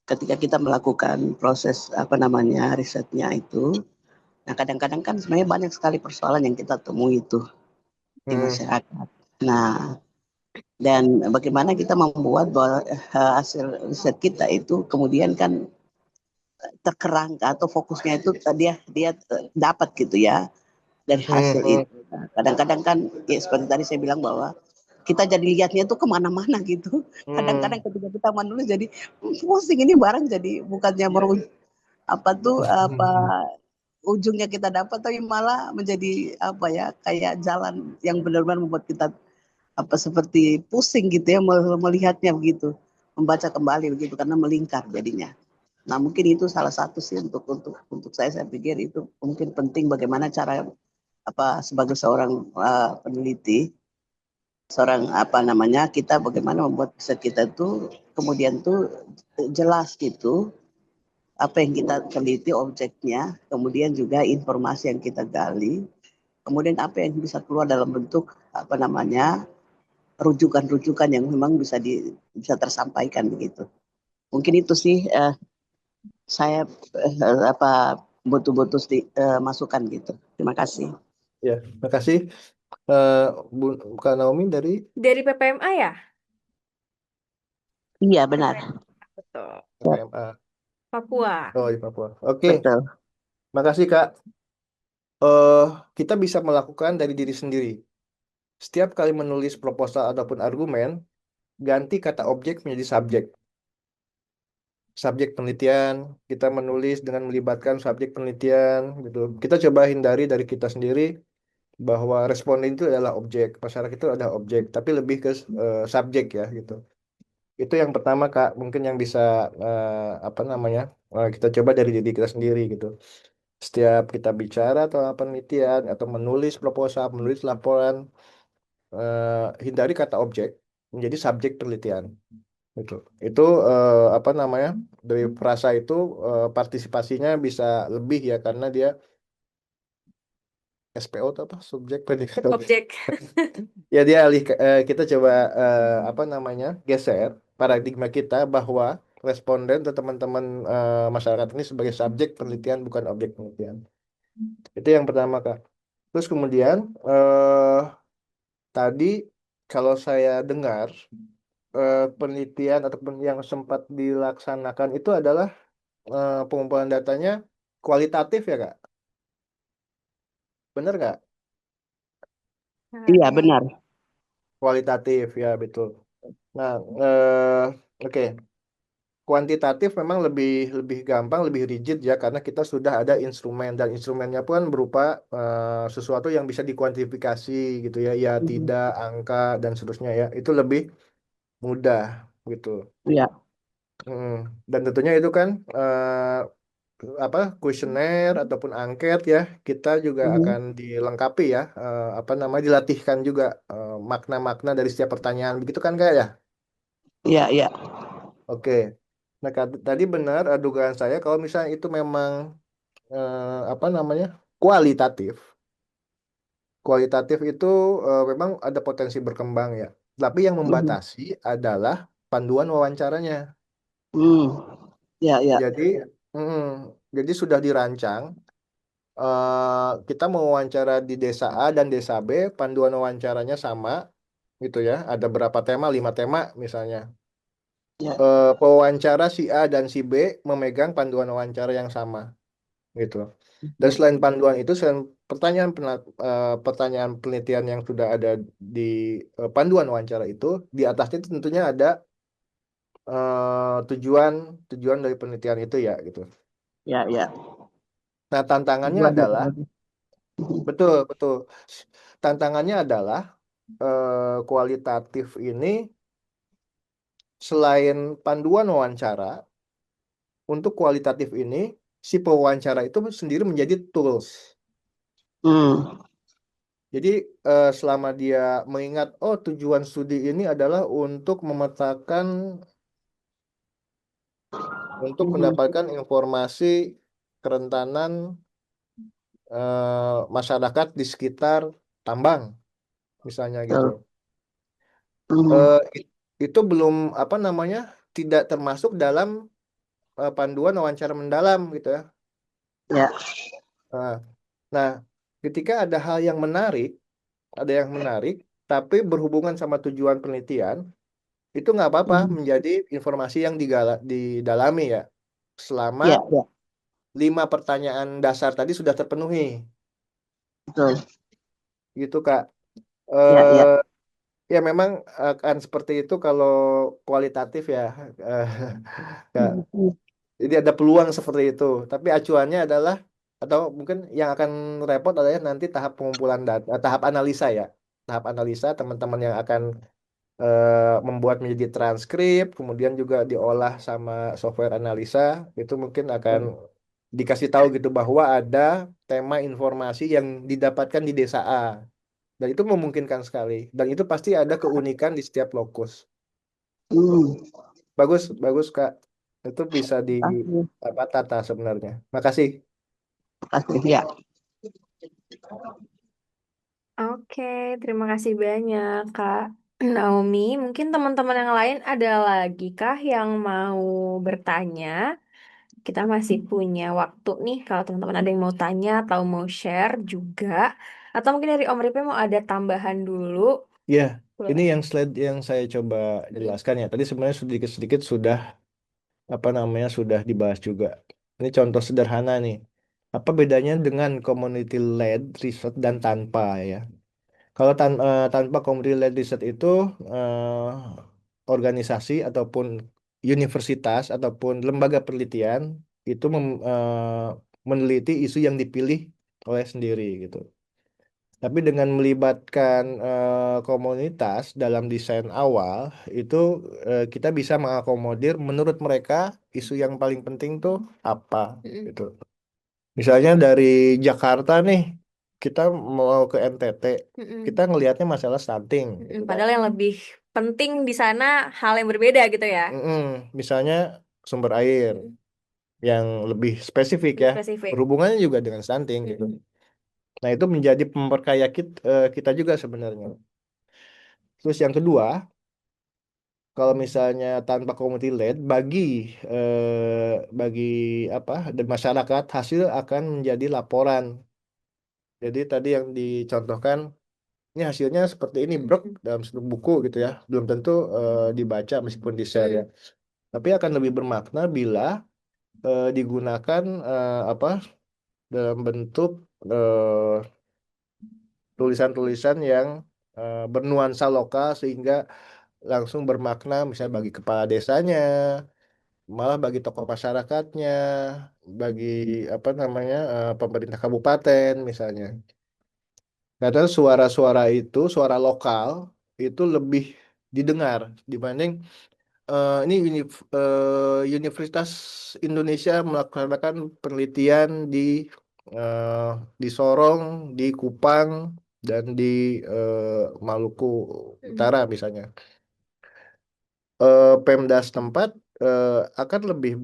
ketika kita melakukan proses apa namanya risetnya itu. Nah, kadang-kadang kan sebenarnya banyak sekali persoalan yang kita temui itu di Mm. masyarakat. Nah, dan bagaimana kita membuat bahwa hasil riset kita itu kemudian kan terkerangka atau fokusnya itu dia dia dapat gitu ya dari hasil Mm-mm. itu. Nah, kadang-kadang kan ya seperti tadi saya bilang bahwa kita jadi lihatnya itu kemana-mana gitu. Kadang-kadang Mm. ketika kita menulis jadi pusing ini barang jadi bukannya apa tuh apa ujungnya kita dapat tapi malah menjadi apa ya kayak jalan yang benar-benar membuat kita apa seperti pusing gitu ya melihatnya begitu membaca kembali begitu karena melingkar jadinya. Nah mungkin itu salah satu sih untuk saya pikir itu mungkin penting bagaimana cara apa sebagai seorang peneliti seorang apa namanya kita bagaimana membuat riset kita tuh kemudian tuh jelas gitu apa yang kita teliti objeknya, kemudian juga informasi yang kita gali, kemudian apa yang bisa keluar dalam bentuk apa namanya rujukan-rujukan yang memang bisa tersampaikan begitu. Mungkin itu sih saya apa butuh-butuh masukan gitu. Terima kasih. Ya, makasih. Eh, Bu Kak Naomi dari Dari PPMA ya? Iya benar, PPMA, betul. ya, PMA. Papua. Oh, di Papua. Oke, betul. makasih Kak. eh Kita bisa melakukan dari diri sendiri. Setiap kali menulis proposal ataupun argumen, ganti kata objek menjadi subjek. Subjek penelitian, kita menulis dengan melibatkan subjek penelitian, gitu. Kita coba hindari dari kita sendiri bahwa responden itu adalah objek, masyarakat itu adalah objek, tapi lebih ke subjek ya, gitu. Itu yang pertama Kak, mungkin yang bisa apa namanya kita coba dari diri kita sendiri gitu. Setiap kita bicara atau penelitian atau menulis proposal, menulis laporan, hindari kata objek menjadi subjek penelitian. Gitu. Itu apa namanya dari frasa itu partisipasinya bisa lebih ya karena dia SPO atau apa subjek predikat objek. Objek. Ya dia kita coba apa namanya geser paradigma kita bahwa responden atau teman-teman masyarakat ini sebagai subjek penelitian bukan objek penelitian. Itu yang pertama Kak. Terus kemudian tadi kalau saya dengar penelitian ataupun yang sempat dilaksanakan itu adalah pengumpulan datanya kualitatif ya Kak? Bener nggak? Iya benar. Kualitatif ya betul. Nah, oke. Kuantitatif memang lebih lebih gampang, lebih rigid ya karena kita sudah ada instrumen dan instrumennya pun berupa sesuatu yang bisa dikuantifikasi gitu ya, ya Mhm. tidak, angka dan seterusnya ya. Itu lebih mudah gitu. Iya. Mm. Dan tentunya itu kan apa kuesioner ataupun angket ya kita juga Mhm. akan dilengkapi ya apa namanya dilatihkan juga makna-makna dari setiap pertanyaan begitu kan kayak ya. Iya iya. Oke. Nah tadi benar dugaan saya kalau misalnya itu memang apa namanya kualitatif Kualitatif itu memang ada potensi berkembang ya. Tapi yang Mhm. membatasi adalah panduan wawancaranya. Hmm. Ya, ya. Jadi, mm, jadi sudah dirancang. Kita mau wawancara di desa A dan desa B, panduan wawancaranya sama, gitu ya. Ada berapa tema? 5 tema misalnya. Ya. Pewawancara si A dan si B memegang panduan wawancara yang sama, gitu. Dan selain panduan itu, selain pertanyaan penelitian yang sudah ada di panduan wawancara itu, di atasnya tentunya ada tujuan tujuan dari penelitian itu ya, gitu. Ya, ya. Nah, tantangannya Tujuannya adalah, berarti. betul, betul. Tantangannya adalah kualitatif ini selain panduan wawancara, untuk kualitatif ini si pewawancara itu sendiri menjadi tools. Hmm. Jadi selama dia mengingat, oh tujuan studi ini adalah untuk memetakan, untuk Mhm. mendapatkan informasi kerentanan masyarakat di sekitar tambang, misalnya gitu. Betul. Hmm. Eh, it- itu belum apa namanya, tidak termasuk dalam panduan wawancara mendalam gitu ya. Ya. Nah, nah, ketika ada hal yang menarik, tapi berhubungan sama tujuan penelitian, itu nggak apa-apa Mhm. menjadi informasi yang didalami ya, selama Ya, ya. 5 pertanyaan dasar tadi sudah terpenuhi, Betul. gitu Kak. Ya, Eh, ya. ya memang akan seperti itu kalau kualitatif ya, Eh, Kak. Mhm. Jadi ada peluang seperti itu, tapi acuannya adalah, atau mungkin yang akan repot adalah nanti tahap pengumpulan data, tahap analisa ya, tahap analisa teman-teman yang akan membuat menjadi transkrip, kemudian juga diolah sama software analisa, itu mungkin akan dikasih tahu gitu bahwa ada tema informasi yang didapatkan di desa A. Dan itu memungkinkan sekali. Dan itu pasti ada keunikan di setiap lokus. Hmm. Bagus, bagus Kak. Itu bisa di Kasih. apa, tata sebenarnya. Makasih. Kasih. Ya. Oke, terima kasih banyak, Kak Naomi. Mungkin teman-teman yang lain ada lagi kah yang mau bertanya? Kita masih punya waktu nih kalau teman-teman ada yang mau tanya atau mau share juga. Atau mungkin dari Om Ripe mau ada tambahan dulu. Ya, ini Boleh. yang slide yang saya coba jelaskan ya. Tadi sebenarnya sedikit-sedikit sudah apa namanya, sudah dibahas juga. Ini contoh sederhana nih. Apa bedanya dengan community led research dan tanpa ya? Kalau tanpa community led research itu organisasi ataupun universitas ataupun lembaga penelitian itu meneliti isu yang dipilih oleh sendiri gitu. Tapi dengan melibatkan komunitas dalam desain awal, itu kita bisa mengakomodir menurut mereka isu yang paling penting tuh apa Mm-mm. gitu. Misalnya dari Jakarta nih, kita mau ke NTT, kita Mm-mm. ngelihatnya masalah stunting Mm-mm. gitu kan. Padahal yang lebih penting di sana hal yang berbeda gitu ya. Mm-mm. Misalnya sumber air Mm-mm. yang lebih spesifik Lebih ya, spesifik. berhubungannya juga dengan stunting gitu. Mm-mm. Nah, itu menjadi memperkaya kita juga sebenarnya. Terus yang kedua, kalau misalnya tanpa community led, bagi apa, dan masyarakat, hasil akan menjadi laporan. Jadi tadi yang dicontohkan, ini hasilnya seperti ini bro, dalam satu buku gitu ya, belum tentu dibaca meskipun di share ya. Mm. Tapi akan lebih bermakna bila digunakan apa, dalam bentuk tulisan-tulisan yang bernuansa lokal, sehingga langsung bermakna misalnya bagi kepala desanya, malah bagi tokoh masyarakatnya, bagi apa namanya, pemerintah kabupaten misalnya. Karena suara-suara itu, suara lokal itu lebih didengar dibanding ini Universitas Indonesia melaksanakan penelitian eh, di Sorong, di Kupang, dan di Maluku Mm. Utara misalnya. Pemda setempat akan lebih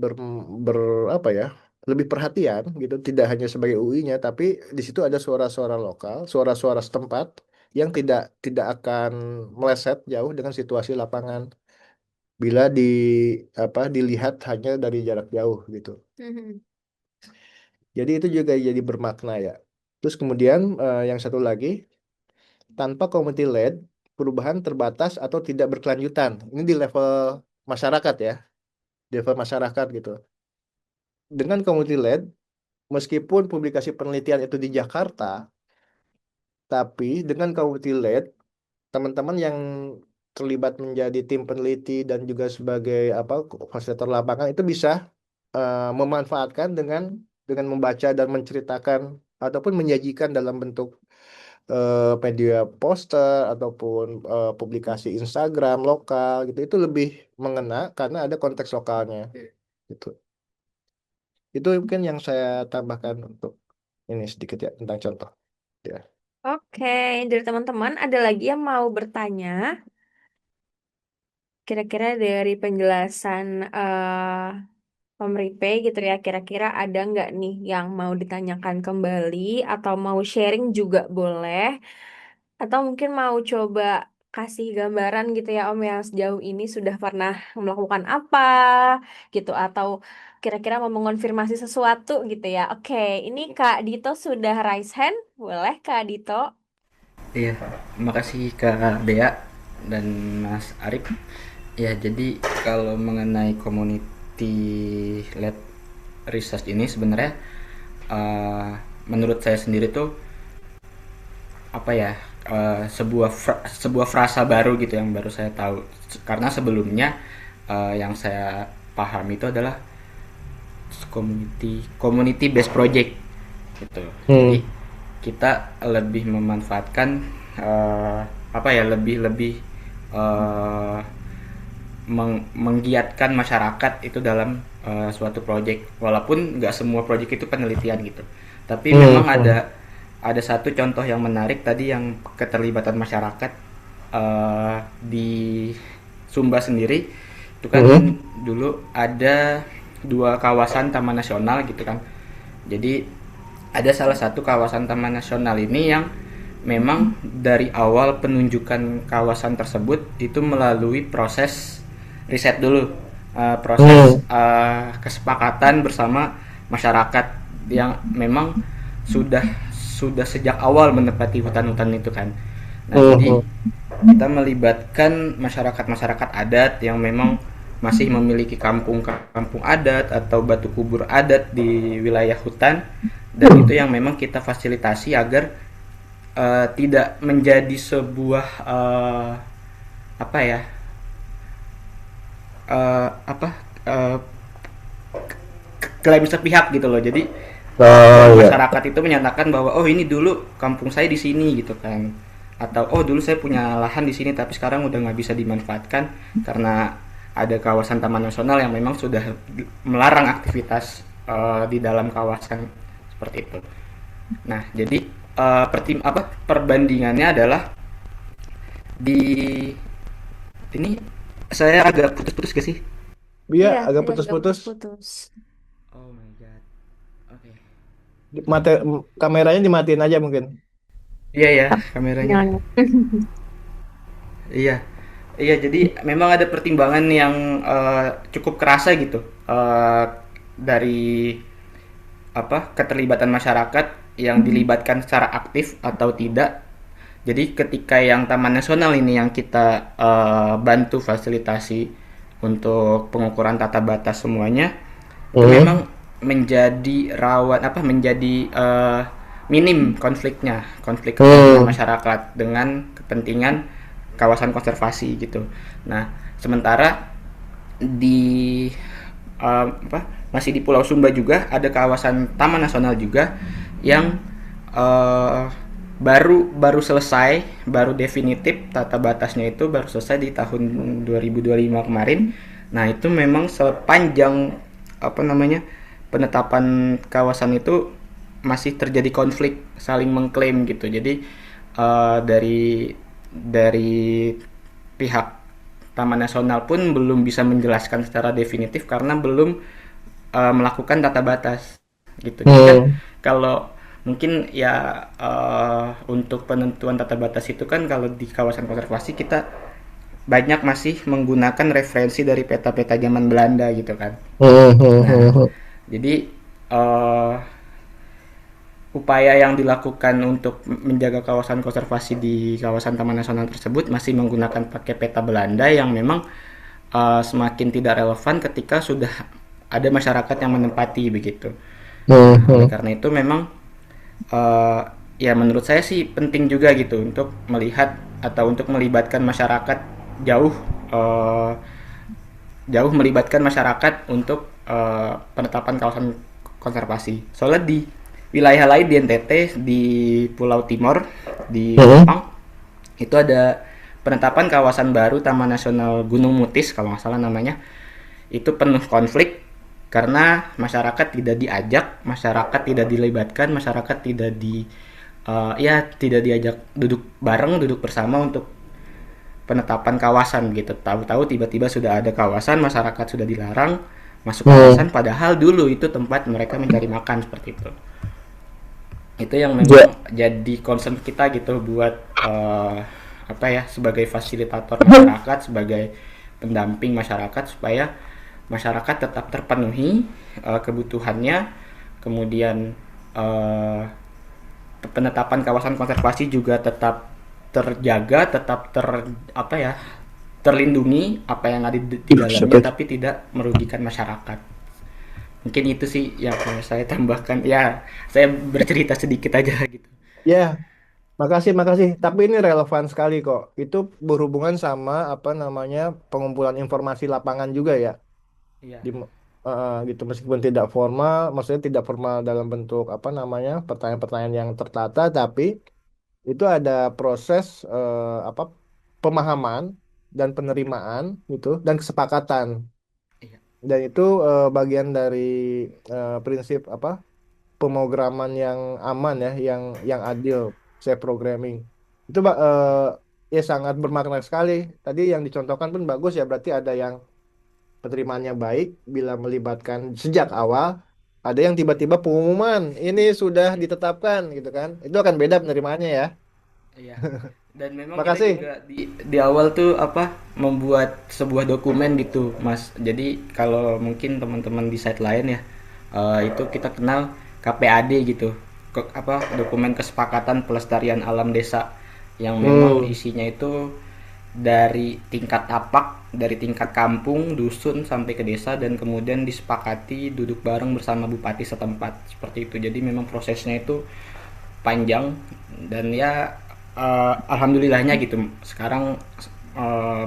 apa ya, lebih perhatian gitu, tidak hanya sebagai UI-nya, tapi di situ ada suara-suara lokal, suara-suara setempat yang tidak tidak akan meleset jauh dengan situasi lapangan bila dilihat hanya dari jarak jauh gitu. Mhm. Jadi itu juga jadi bermakna ya. Terus kemudian yang satu lagi, tanpa community led, perubahan terbatas atau tidak berkelanjutan. Ini di level masyarakat ya, di level masyarakat gitu. Dengan community led, meskipun publikasi penelitian itu di Jakarta, tapi dengan community led, teman-teman yang terlibat menjadi tim peneliti dan juga sebagai fasilitator lapangan itu bisa memanfaatkan dengan membaca dan menceritakan ataupun menyajikan dalam bentuk media poster ataupun publikasi Instagram lokal gitu, itu lebih mengena karena ada konteks lokalnya gitu. Itu mungkin yang saya tambahkan untuk ini sedikit ya tentang contoh ya. Oke, dari teman-teman ada lagi yang mau bertanya? Kira-kira dari penjelasan Pemripe gitu ya, kira-kira ada nggak nih yang mau ditanyakan kembali atau mau sharing juga boleh, atau mungkin mau coba kasih gambaran gitu ya Om yang sejauh ini sudah pernah melakukan apa gitu, atau kira-kira mau mengonfirmasi sesuatu gitu ya. Oke, ini Kak Dito sudah raise hand, boleh Kak Dito? Iya, makasih Kak Dea dan Mas Arif. Ya, jadi kalau mengenai community led research ini sebenarnya eh, menurut saya sendiri tuh apa ya, sebuah frasa baru gitu yang baru saya tahu, karena sebelumnya yang saya paham itu adalah community based project gitu. Jadi kita lebih memanfaatkan lebih eh, menggiatkan masyarakat itu dalam suatu project, walaupun nggak semua project itu penelitian gitu, tapi memang ada satu contoh yang menarik tadi, yang keterlibatan masyarakat di Sumba sendiri itu kan. Dulu ada 2 kawasan taman nasional gitu kan. Jadi ada salah satu kawasan taman nasional ini yang memang dari awal penunjukan kawasan tersebut itu melalui proses riset dulu, proses kesepakatan bersama masyarakat yang memang sudah sejak awal menempati hutan-hutan itu kan. Nah, jadi kita melibatkan masyarakat adat yang memang masih memiliki kampung adat atau batu kubur adat di wilayah hutan, dan itu yang memang kita fasilitasi agar tidak menjadi sebuah apa ya klaim sepihak gitu loh. Jadi masyarakat itu menyatakan bahwa oh ini dulu kampung saya di sini gitu kan, atau oh dulu saya punya lahan di sini tapi sekarang udah nggak bisa dimanfaatkan karena ada kawasan taman nasional yang memang sudah melarang aktivitas di dalam kawasan seperti itu. Nah, jadi perbandingannya adalah di ini saya agak putus-putus gak sih? Iya, agak agak putus-putus. putus. Oh my god. Oke. Kameranya dimatiin aja mungkin. Iya ya, kameranya. Jangan. Iya. Iya, jadi memang ada pertimbangan yang cukup kerasa gitu dari keterlibatan masyarakat yang dilibatkan secara aktif atau tidak. Jadi ketika yang Taman Nasional ini yang kita bantu fasilitasi untuk pengukuran tata batas semuanya, itu memang menjadi rawan menjadi minim konflik kepentingan masyarakat dengan kepentingan kawasan konservasi gitu. Nah, sementara di masih di Pulau Sumba juga ada kawasan Taman Nasional juga yang baru selesai, baru definitif tata batasnya itu baru selesai di tahun 2025 kemarin. Nah, itu memang sepanjang penetapan kawasan itu masih terjadi konflik saling mengklaim gitu. Jadi dari pihak Taman Nasional pun belum bisa menjelaskan secara definitif karena belum melakukan tata batas. gitu. Jadi kan Hmm. kalau mungkin ya untuk penentuan tata batas itu kan kalau di kawasan konservasi kita banyak masih menggunakan referensi dari peta-peta zaman Belanda gitu kan. Hmm, hmm, Nah, hmm, hmm. jadi eh, upaya yang dilakukan untuk menjaga kawasan konservasi di kawasan Taman Nasional tersebut masih menggunakan pakai peta Belanda yang memang semakin tidak relevan ketika sudah ada masyarakat yang menempati begitu. Hmm, Nah, oleh hmm. karena itu memang eh, ya menurut saya sih penting juga gitu untuk melihat atau untuk melibatkan masyarakat jauh eh, jauh melibatkan masyarakat untuk penetapan kawasan konservasi. Soalnya di wilayah lain di NTT, di Pulau Timor, di Hmm. Rempang, itu ada penetapan kawasan baru Taman Nasional Gunung Mutis kalau nggak salah namanya. Itu penuh konflik karena masyarakat tidak diajak, masyarakat tidak dilibatkan, masyarakat tidak ya tidak diajak duduk bareng, duduk bersama untuk penetapan kawasan gitu. Tahu-tahu tiba-tiba sudah ada kawasan, masyarakat sudah dilarang masuk Hmm. kawasan padahal dulu itu tempat mereka mencari makan seperti itu. Itu yang Ya, memang jadi concern kita gitu buat apa ya sebagai fasilitator masyarakat, sebagai pendamping masyarakat supaya masyarakat tetap terpenuhi kebutuhannya, kemudian eh, penetapan kawasan konservasi juga tetap terjaga, tetap apa ya terlindungi apa yang ada di dalamnya siapa? tapi tidak merugikan masyarakat. Mungkin itu sih yang saya tambahkan. Ya, saya bercerita sedikit aja gitu. Ya, makasih, makasih. Tapi ini relevan sekali kok. Itu berhubungan sama apa namanya pengumpulan informasi lapangan juga ya. Iya, Di, gitu meskipun tidak formal, maksudnya tidak formal dalam bentuk apa namanya pertanyaan-pertanyaan yang tertata, tapi itu ada proses apa pemahaman dan penerimaan gitu dan kesepakatan. iya, Dan itu bagian dari prinsip apa pemrograman yang aman ya, yang adil, safe programming. Itu ya sangat bermakna sekali. Tadi yang dicontohkan pun bagus ya, berarti ada yang penerimaannya baik bila melibatkan sejak awal, ada yang tiba-tiba pengumuman ini sudah ditetapkan gitu kan. Itu akan beda penerimaannya ya. iya. Dan memang kita Makasih. juga di awal tuh apa membuat sebuah dokumen gitu, Mas. Jadi kalau mungkin teman-teman di site lain ya, itu kita kenal KPAD gitu. Apa dokumen kesepakatan pelestarian alam desa yang memang Hmm, isinya itu dari tingkat tapak, dari tingkat kampung, dusun sampai ke desa dan kemudian disepakati duduk bareng bersama bupati setempat seperti itu. Jadi memang prosesnya itu panjang dan ya alhamdulillahnya gitu sekarang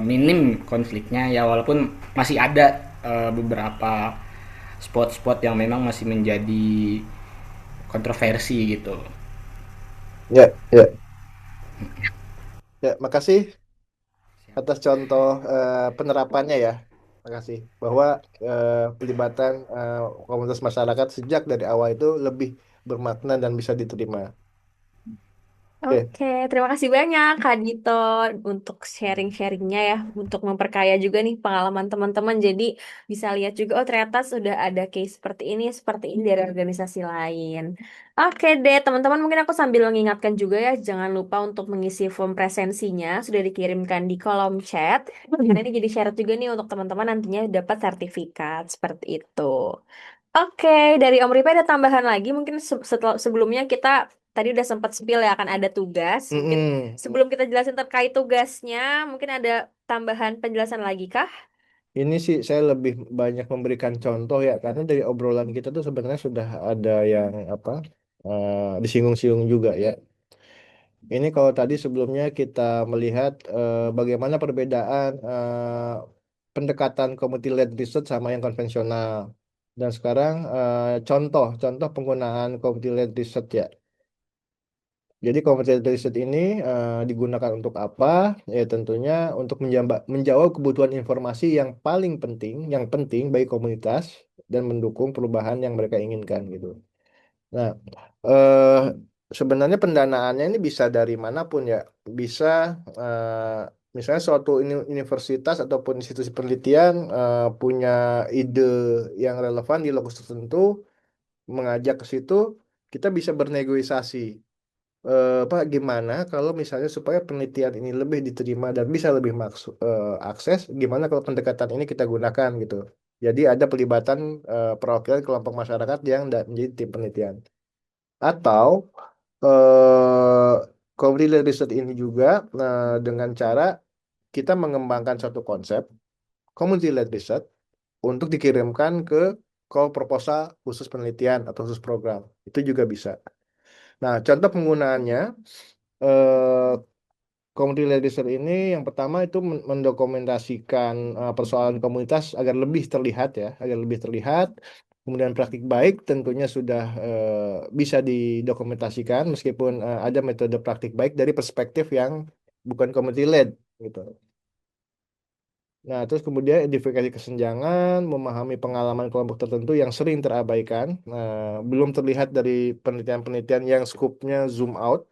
minim konfliknya ya walaupun masih ada beberapa spot-spot yang memang masih menjadi kontroversi gitu. ya, ya, ya. Makasih atas contoh penerapannya ya. Makasih bahwa pelibatan komunitas masyarakat sejak dari awal itu lebih bermakna dan bisa diterima. Oke. Oke, terima kasih banyak Kak Dito untuk sharing-sharingnya ya, untuk memperkaya juga nih pengalaman teman-teman. Jadi bisa lihat juga, oh ternyata sudah ada case seperti ini dari organisasi lain. Oke deh, teman-teman mungkin aku sambil mengingatkan juga ya, jangan lupa untuk mengisi form presensinya, sudah dikirimkan di kolom chat. Karena ini jadi syarat juga nih untuk teman-teman nantinya dapat sertifikat seperti itu. Oke, dari Om Ripa ada tambahan lagi. Mungkin setelah sebelumnya kita tadi udah sempat spill ya akan ada tugas. Mungkin Mm-mm. sebelum kita jelasin terkait tugasnya, mungkin ada tambahan penjelasan lagi kah? Ini sih saya lebih banyak memberikan contoh ya, karena dari obrolan kita tuh sebenarnya sudah ada yang apa disinggung-singgung juga ya. Ini kalau tadi sebelumnya kita melihat bagaimana perbedaan pendekatan community-led research sama yang konvensional. Dan sekarang contoh penggunaan community-led research ya. Jadi community research ini digunakan untuk apa? Ya tentunya untuk menjawab kebutuhan informasi yang penting bagi komunitas dan mendukung perubahan yang mereka inginkan gitu. Nah, eh, sebenarnya pendanaannya ini bisa dari manapun ya. Bisa misalnya suatu universitas ataupun institusi penelitian punya ide yang relevan di lokus tertentu, mengajak ke situ, kita bisa bernegosiasi. Pak, gimana kalau misalnya supaya penelitian ini lebih diterima dan bisa lebih akses, gimana kalau pendekatan ini kita gunakan gitu. Jadi ada pelibatan perwakilan kelompok masyarakat yang menjadi tim penelitian. Atau eh community research ini juga dengan cara kita mengembangkan satu konsep community led research untuk dikirimkan ke call proposal khusus penelitian atau khusus program. Itu juga bisa. Nah, contoh penggunaannya eh community led research ini yang pertama itu mendokumentasikan persoalan komunitas agar lebih terlihat ya, agar lebih terlihat. Kemudian praktik baik tentunya sudah bisa didokumentasikan meskipun ada metode praktik baik dari perspektif yang bukan community led gitu. Nah, terus kemudian identifikasi kesenjangan, memahami pengalaman kelompok tertentu yang sering terabaikan, belum terlihat dari penelitian-penelitian yang skupnya zoom out,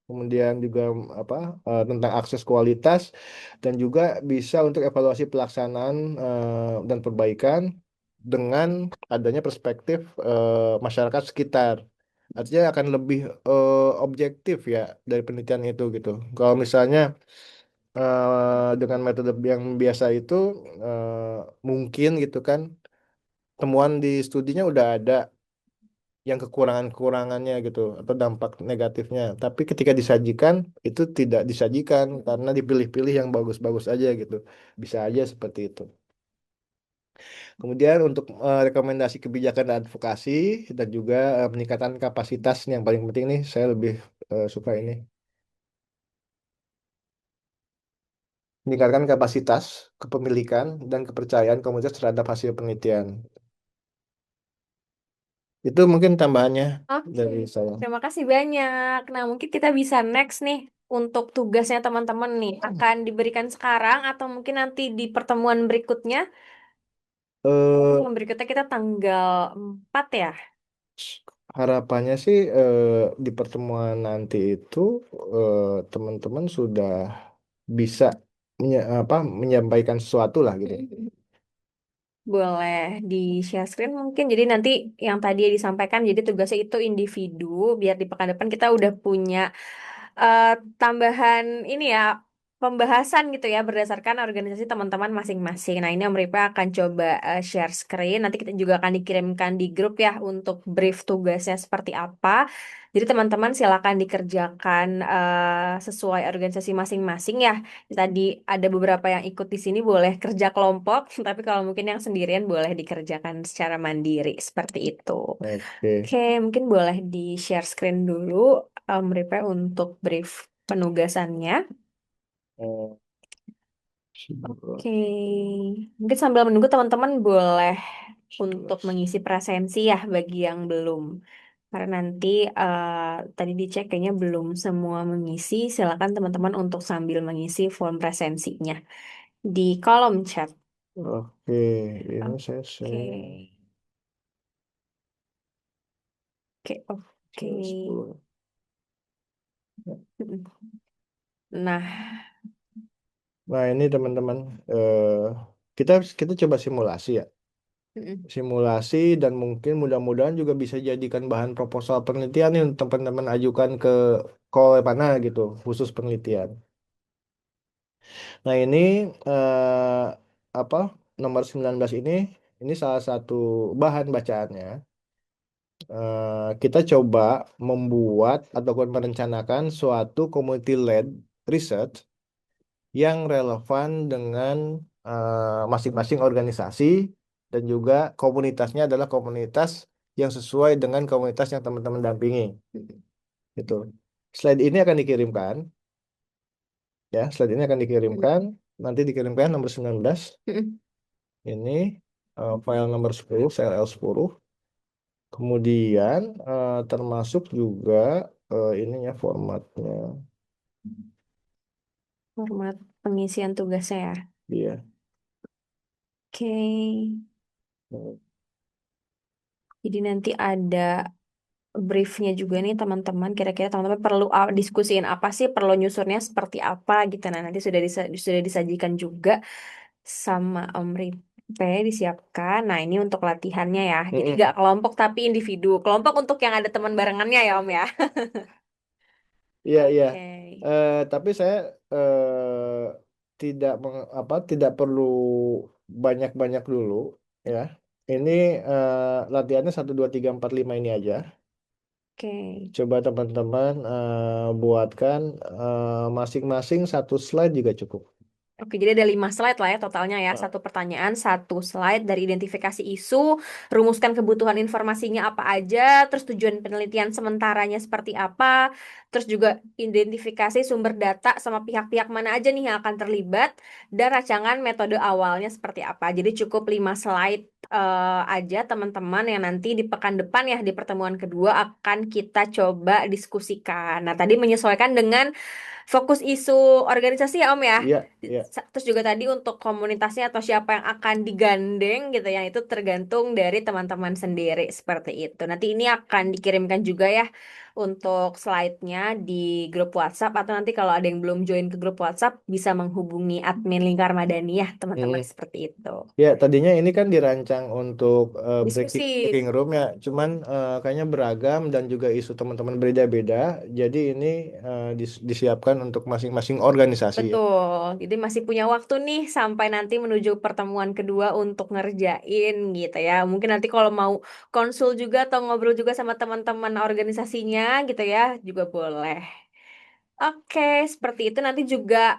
kemudian juga apa tentang akses kualitas, dan juga bisa untuk evaluasi pelaksanaan dan perbaikan dengan adanya perspektif masyarakat sekitar. Artinya akan lebih objektif ya dari penelitian itu gitu. Kalau misalnya dengan metode yang biasa itu mungkin gitu kan temuan di studinya udah ada yang kekurangan-kekurangannya gitu atau dampak negatifnya. Tapi ketika disajikan itu tidak disajikan karena dipilih-pilih yang bagus-bagus aja gitu. Bisa aja seperti itu. Kemudian untuk rekomendasi kebijakan dan advokasi dan juga peningkatan kapasitas ini yang paling penting nih saya lebih suka ini. Meningkatkan kapasitas, kepemilikan, dan kepercayaan komunitas terhadap hasil penelitian. Itu mungkin tambahannya Oke, dari saya. terima kasih banyak. Nah, mungkin kita bisa next nih untuk tugasnya teman-teman nih. Akan diberikan sekarang atau mungkin nanti di pertemuan berikutnya. Eh, Pertemuan berikutnya kita tanggal 4 ya. Harapannya sih di pertemuan nanti itu teman-teman sudah bisa menyampaikan sesuatu lah gitu. Boleh di share screen mungkin. Jadi nanti yang tadi disampaikan, jadi tugasnya itu individu. Biar di pekan depan kita udah punya eh, tambahan ini ya, pembahasan gitu ya berdasarkan organisasi teman-teman masing-masing. Nah, ini Om Ripa akan coba share screen. Nanti kita juga akan dikirimkan di grup ya untuk brief tugasnya seperti apa. Jadi teman-teman silakan dikerjakan sesuai organisasi masing-masing ya. Tadi ada beberapa yang ikut di sini boleh kerja kelompok, tapi kalau mungkin yang sendirian boleh dikerjakan secara mandiri seperti itu. Oke. Oke, mungkin boleh di share screen dulu, Ripe, untuk brief penugasannya. Eh, Oke, mungkin sambil menunggu teman-teman boleh untuk mengisi presensi ya bagi yang belum. Karena nanti tadi dicek kayaknya belum semua mengisi. Silakan teman-teman untuk sambil mengisi form presensinya di kolom chat. Oke, ini saya Oke, share. oke, oke. Share 10. Nah, Nah, ini teman-teman eh kita kita coba simulasi ya. Simulasi dan mungkin mudah-mudahan juga bisa jadikan bahan proposal penelitian nih untuk teman-teman ajukan ke call mana gitu, khusus penelitian. Nah, ini eh, apa nomor 19 ini salah satu bahan bacaannya. Kita coba membuat ataupun merencanakan suatu community-led research yang relevan dengan masing-masing organisasi dan juga komunitasnya adalah komunitas yang sesuai dengan komunitas yang teman-teman dampingi. Gitu. Slide ini akan dikirimkan, ya, slide ini akan dikirimkan, nanti dikirimkan nomor 19. Ini file nomor 10, CLL10. Kemudian termasuk juga ininya formatnya. format pengisian tugasnya ya. Dia. Oke. Jadi nanti ada briefnya juga nih teman-teman. Kira-kira teman-teman perlu diskusiin apa sih, perlu nyusunnya seperti apa gitu. Nah, nanti sudah disajikan juga sama Om Rip. Oke, disiapkan. Nah, ini untuk latihannya ya. Jadi Mm-mm. nggak kelompok tapi individu. Kelompok untuk yang ada teman barengannya ya, Om ya. Iya, iya. Oke. Tapi saya tidak perlu banyak-banyak dulu, ya. Ini latihannya 1, 2, 3, 4, 5 ini aja. Oke. Coba teman-teman buatkan masing-masing satu slide juga cukup. Oke, jadi ada 5 slide lah ya totalnya ya. Ah, Satu pertanyaan, satu slide dari identifikasi isu, rumuskan kebutuhan informasinya apa aja, terus tujuan penelitian sementaranya seperti apa, terus juga identifikasi sumber data sama pihak-pihak mana aja nih yang akan terlibat, dan rancangan metode awalnya seperti apa. Jadi cukup 5 slide aja teman-teman yang nanti di pekan depan ya, di pertemuan kedua akan kita coba diskusikan. Nah, tadi menyesuaikan dengan fokus isu organisasi ya Om ya. iya, iya. Terus juga tadi untuk komunitasnya atau siapa yang akan digandeng gitu ya, itu tergantung dari teman-teman sendiri seperti itu. Nanti ini akan dikirimkan juga ya untuk slide-nya di grup WhatsApp, atau nanti kalau ada yang belum join ke grup WhatsApp bisa menghubungi admin Lingkar Madani ya teman-teman, Mm. seperti itu. Ya, tadinya ini kan dirancang untuk breaking Diskusi. room ya, cuman kayaknya beragam dan juga isu teman-teman beda-beda. Jadi ini disiapkan untuk masing-masing organisasi ya. Betul, jadi masih punya waktu nih sampai nanti menuju pertemuan kedua untuk ngerjain gitu ya. Mungkin nanti kalau mau konsul juga atau ngobrol juga sama teman-teman organisasinya gitu ya, juga boleh. Oke, seperti itu nanti juga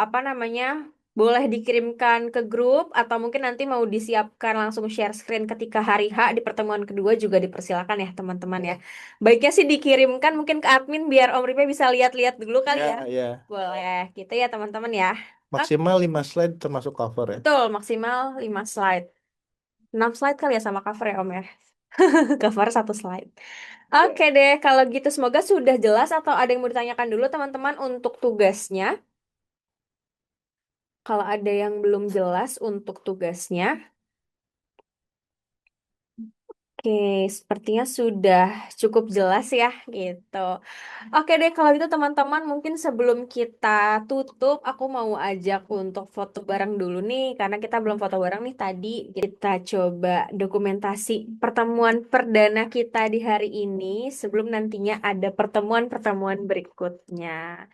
apa namanya, boleh dikirimkan ke grup atau mungkin nanti mau disiapkan langsung share screen ketika hari H di pertemuan kedua juga dipersilakan ya teman-teman ya. Baiknya sih dikirimkan mungkin ke admin biar Om Ripe bisa lihat-lihat dulu kali ya. Ya, ya. Boleh, gitu ya teman-teman ya. Oke, Maksimal 5 slide termasuk cover ya. betul, maksimal 5 slide. 6 slide kali ya sama cover ya Om ya. Cover 1 slide. Oke deh, kalau gitu semoga sudah jelas atau ada yang mau ditanyakan dulu teman-teman untuk tugasnya. Kalau ada yang belum jelas untuk tugasnya. Oke, sepertinya sudah cukup jelas ya gitu. Oke deh, kalau gitu teman-teman mungkin sebelum kita tutup, aku mau ajak untuk foto bareng dulu nih, karena kita belum foto bareng nih tadi. Kita coba dokumentasi pertemuan perdana kita di hari ini sebelum nantinya ada pertemuan-pertemuan berikutnya.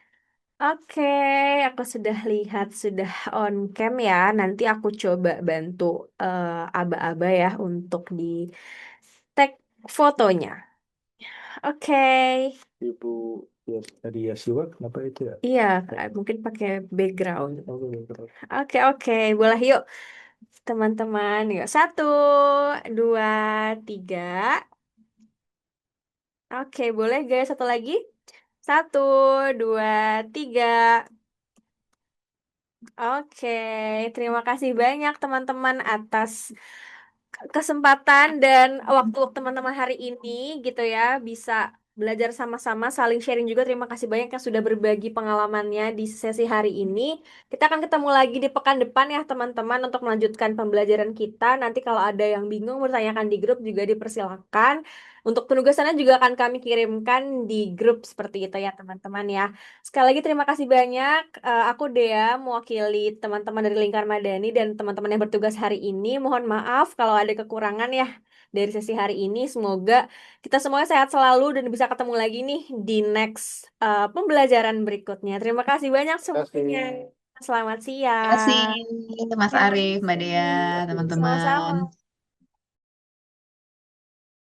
Oke, aku sudah lihat sudah on cam ya. Nanti aku coba bantu aba-aba ya untuk di tag fotonya. Oke. Ibu ya, tadi ya siwa kenapa itu ya? Iya, mungkin pakai background. Oke, terus. Oke, oke. Boleh yuk, teman-teman. Yuk, 1, 2, 3. Oke, boleh guys. Satu lagi. 1, 2, 3. Oke, terima kasih banyak teman-teman atas kesempatan dan waktu teman-teman hari ini gitu ya, bisa belajar sama-sama, saling sharing juga. Terima kasih banyak yang sudah berbagi pengalamannya di sesi hari ini. Kita akan ketemu lagi di pekan depan ya teman-teman untuk melanjutkan pembelajaran kita. Nanti kalau ada yang bingung bertanyakan di grup juga dipersilakan. Untuk penugasannya juga akan kami kirimkan di grup seperti itu ya teman-teman ya. Sekali lagi terima kasih banyak. Aku Dea mewakili teman-teman dari Lingkar Madani dan teman-teman yang bertugas hari ini. Mohon maaf kalau ada kekurangan ya dari sesi hari ini. Semoga kita semuanya sehat selalu dan bisa ketemu lagi nih di next pembelajaran berikutnya. Terima kasih banyak Terima semuanya. kasih. Selamat Terima kasih siang. Mas Terima Arif, Mbak Dea, kasih. teman-teman. Sama-sama.